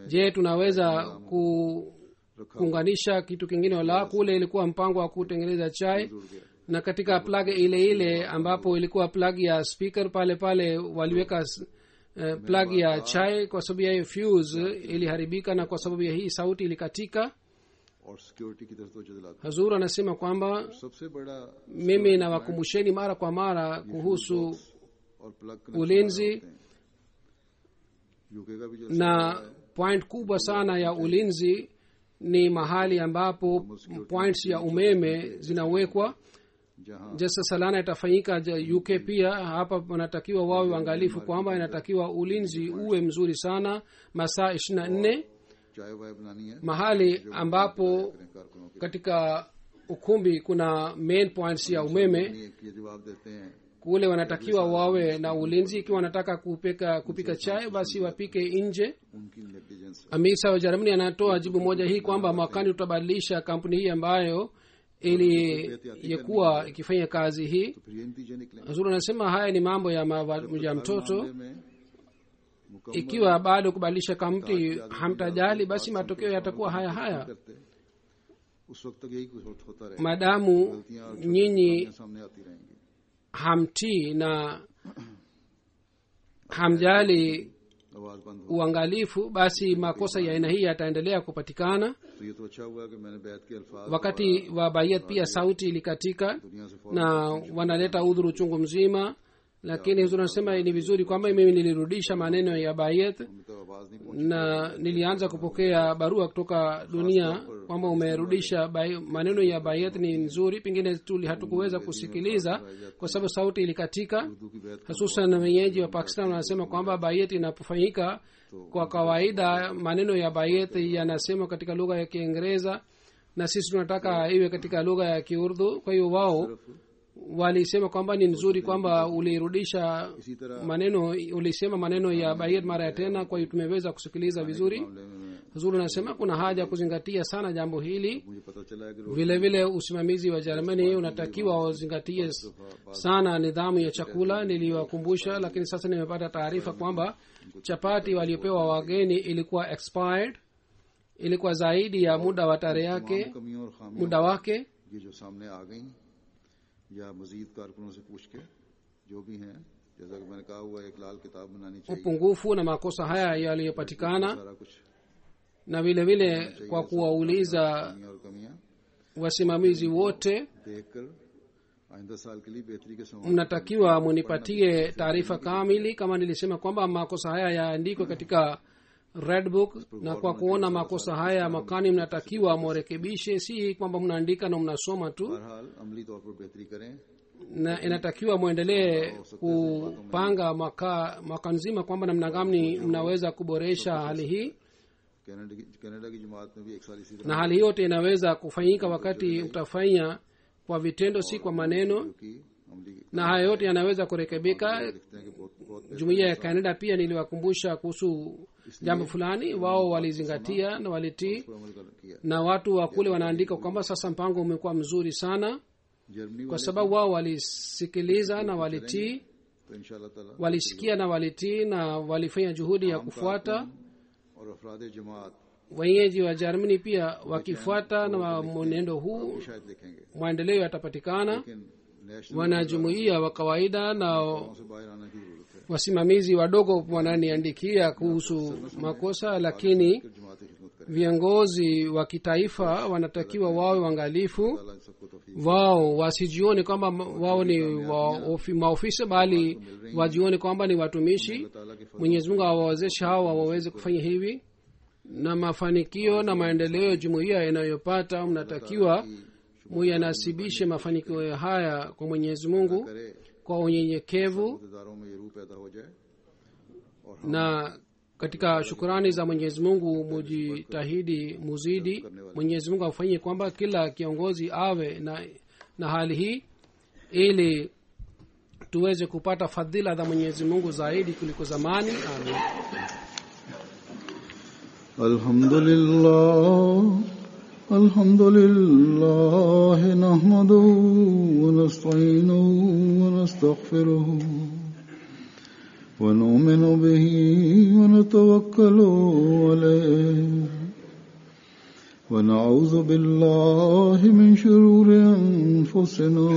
Je, tunaweza kuunganisha kitu kingine wala? Kule ilikuwa mpango wa kutengeneza chai, na katika plug ile ile ambapo ilikuwa plug ya speaker pale pale waliweka plug ya chai. Kwa sababu ya fuse iliharibika na kwa sababu ya hii sauti ilikatika. और सिक्योरिटी की तरफ तवज्जो दिलाते हैं. Hazur anasema kwamba सबसे बड़ा mimi nawakumbusheni mara kwa mara kuhusu और plug ulinzi, UK का भी जो na point kubwa sana ya ulinzi ni mahali ambapo points ya umeme zinawekwa. जहाँ Jasa salana itafanyika UK pia. Hapa wanatakiwa wawe waangalifu kwamba inatakiwa ulinzi uwe mzuri sana masaa 24. चाय वाय बनानी है Mahali ambapo कारकुनों के katika ukumbi kuna main points ya umeme, ये जवाब देते हैं kule wanatakiwa wawe na ulinzi. Ikiwa wanataka kupika chai basi wapike nje. उनकी negligence Amisa wa Germany anatoa jibu moja hii kwamba mwakani tutabadilisha kampuni hii ambayo ilikuwa ikifanya kazi hii. तो फिर ये नतीजे निकले Hazur anasema haya ni mambo ya mtoto. मामले में मुकम्मल Ikiwa bado kubadilisha kampuni hamtajali, basi matokeo yatakuwa haya haya. करते उस वक्त तक यही कुछ होता रहेगा, Madamu गलतियां और nyinyi छोटी सामने आती रहेंगी. hamtii na hamjali आवाज बंद हो uangalifu, basi makosa ya aina hii yataendelea kupatikana. तो ये तो अच्छा हुआ कि मैंने बैत के अल्फाज Wakati wa bayat pia sauti ilikatika दुनिया से फौरन na wanaleta udhuru chungu mzima, lakini huzuri anasema ni vizuri kwamba mimi nilirudisha maneno ya bayat तो आवाज नहीं पहुंची. na nilianza kupokea barua kutoka dunia kwamba umerudisha maneno ya bayat ni nzuri. Pengine hatukuweza kusikiliza kwa sababu sauti ilikatika. Urdu की बैत Hususan wenyeji wa Pakistan wanasema kwamba bayat inapofanyika kwa kawaida maneno ya bayat yanasema katika lugha ya Kiingereza na sisi tunataka iwe katika lugha ya Kiurdu. Kwa hiyo wao walisema kwamba ni nzuri kwamba ulirudisha maneno, ulisema maneno ya bayat mara ya tena. Kwa hiyo tumeweza kusikiliza vizuri. मामले में Huzuri anasema kuna haja kuzingatia sana jambo hili. मुझे पता चला है कि Vile vile usimamizi wa Germany unatakiwa uzingatie sana nidhamu ya chakula. Niliwakumbusha, lakini sasa nimepata taarifa kwamba chapati waliopewa wageni ilikuwa expired, ilikuwa zaidi ya muda wa tarehe yake, कमियों और खामियों muda wake. ये जो सामने आ गई या मजीद कारकुनों से पूछ के जो भी हैं, जैसा कि मैंने कहा हुआ एक लाल किताब बनानी चाहिए, Upungufu na makosa haya yaliyopatikana, सारा कुछ na vile vile kwa kuwauliza और कमियां wasimamizi wote, देखकर आइंदा साल के लिए बेहतरी के समाज mnatakiwa munipatie taarifa kamili. Kama nilisema kwamba makosa haya yaandikwe katika red book, na kwa kuona makosa haya makani mnatakiwa mwarekebishe, si kwamba mnaandika na mnasoma tu. बहरहाल अमली तौर पर बेहतरी करें. Na inatakiwa mwendelee kupanga mwaka nzima kwamba namna gani mnaweza kuboresha hali hii, Canada की जमात में भी एक साल इसी तरह na hali yote inaweza kufanyika wakati mtafanya kwa vitendo, si kwa maneno, की अमली na haya yote yanaweza kurekebika. देखते हैं कि बहुत Jumuiya ya Canada pia niliwakumbusha kuhusu jambo fulani, wao walizingatia na walitii, अमल किया. na watu wa kule wanaandika kwamba sasa mpango umekuwa mzuri sana, Germany kwa वाले sababu wao walisikiliza na walitii, तो इंशाअल्लाह ताला walisikia na walitii na walifanya juhudi ya kufuata. और अफराद जमात Wenyeji wa Germany pia wakifuata na mwenendo huu, शायद देखेंगे, maendeleo yatapatikana. लेकिन national Wanajumuiya wa kawaida na से बाहर आने की जरूरत है. wasimamizi wadogo wananiandikia kuhusu makosa, lakini जमात की खिदमत करें. viongozi wa kitaifa wanatakiwa wawe waangalifu. अल्लाह सबको तौफीक Wao wasijione kwamba wao ni maofisa, bali wajione kwamba ni watumishi. ताला के Mwenyezi Mungu awawezeshe hawa waweze kufanya hivi, na mafanikio na maendeleo jumuiya inayopata, mnatakiwa muyanasibishe mafanikio haya kwa Mwenyezi Mungu करे, kwa unyenyekevu. इदारों में ये रूह पैदा हो जाए और Na katika shukurani za Mwenyezi Mungu mujitahidi muzidi. Mwenyezi Mungu afanyie kwamba kila kiongozi awe na hali hii, ili tuweze kupata fadhila za Mwenyezi Mungu zaidi kuliko zamani. Amin. अल्हम्दुलिल्लाह الحمد لله نحمده ونستعينه ونستغفره ونؤمن به ونتوكل عليه ونعوذ بالله من شرور أنفسنا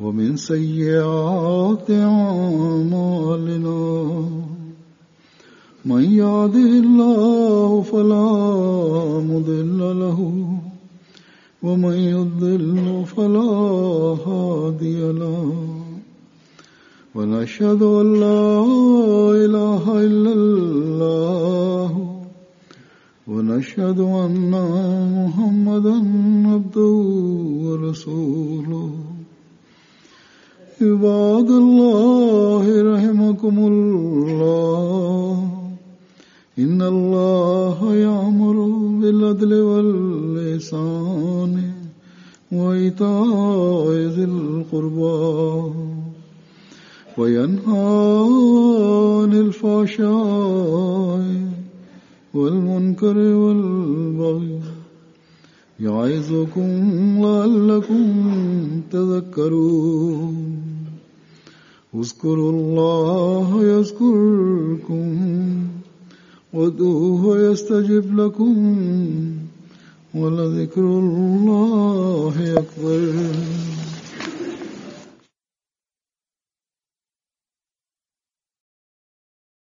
ومن سيئات أعمالنا من يهده الله فلا مضل له ومن يضلل فلا هادي له ونشهد أن لا إله إلا الله ونشهد أن محمدا عبده ورسوله عباد الله رحمكم الله إن الله يأمر بالعدل والإحسان وإيتاء ذي القربى وينهى عن الفحشاء والمنكر والبغي يعظكم لعلكم تذكرون اذكروا الله يذكركم وادعوه يستجب لكم ولذكر الله أكبر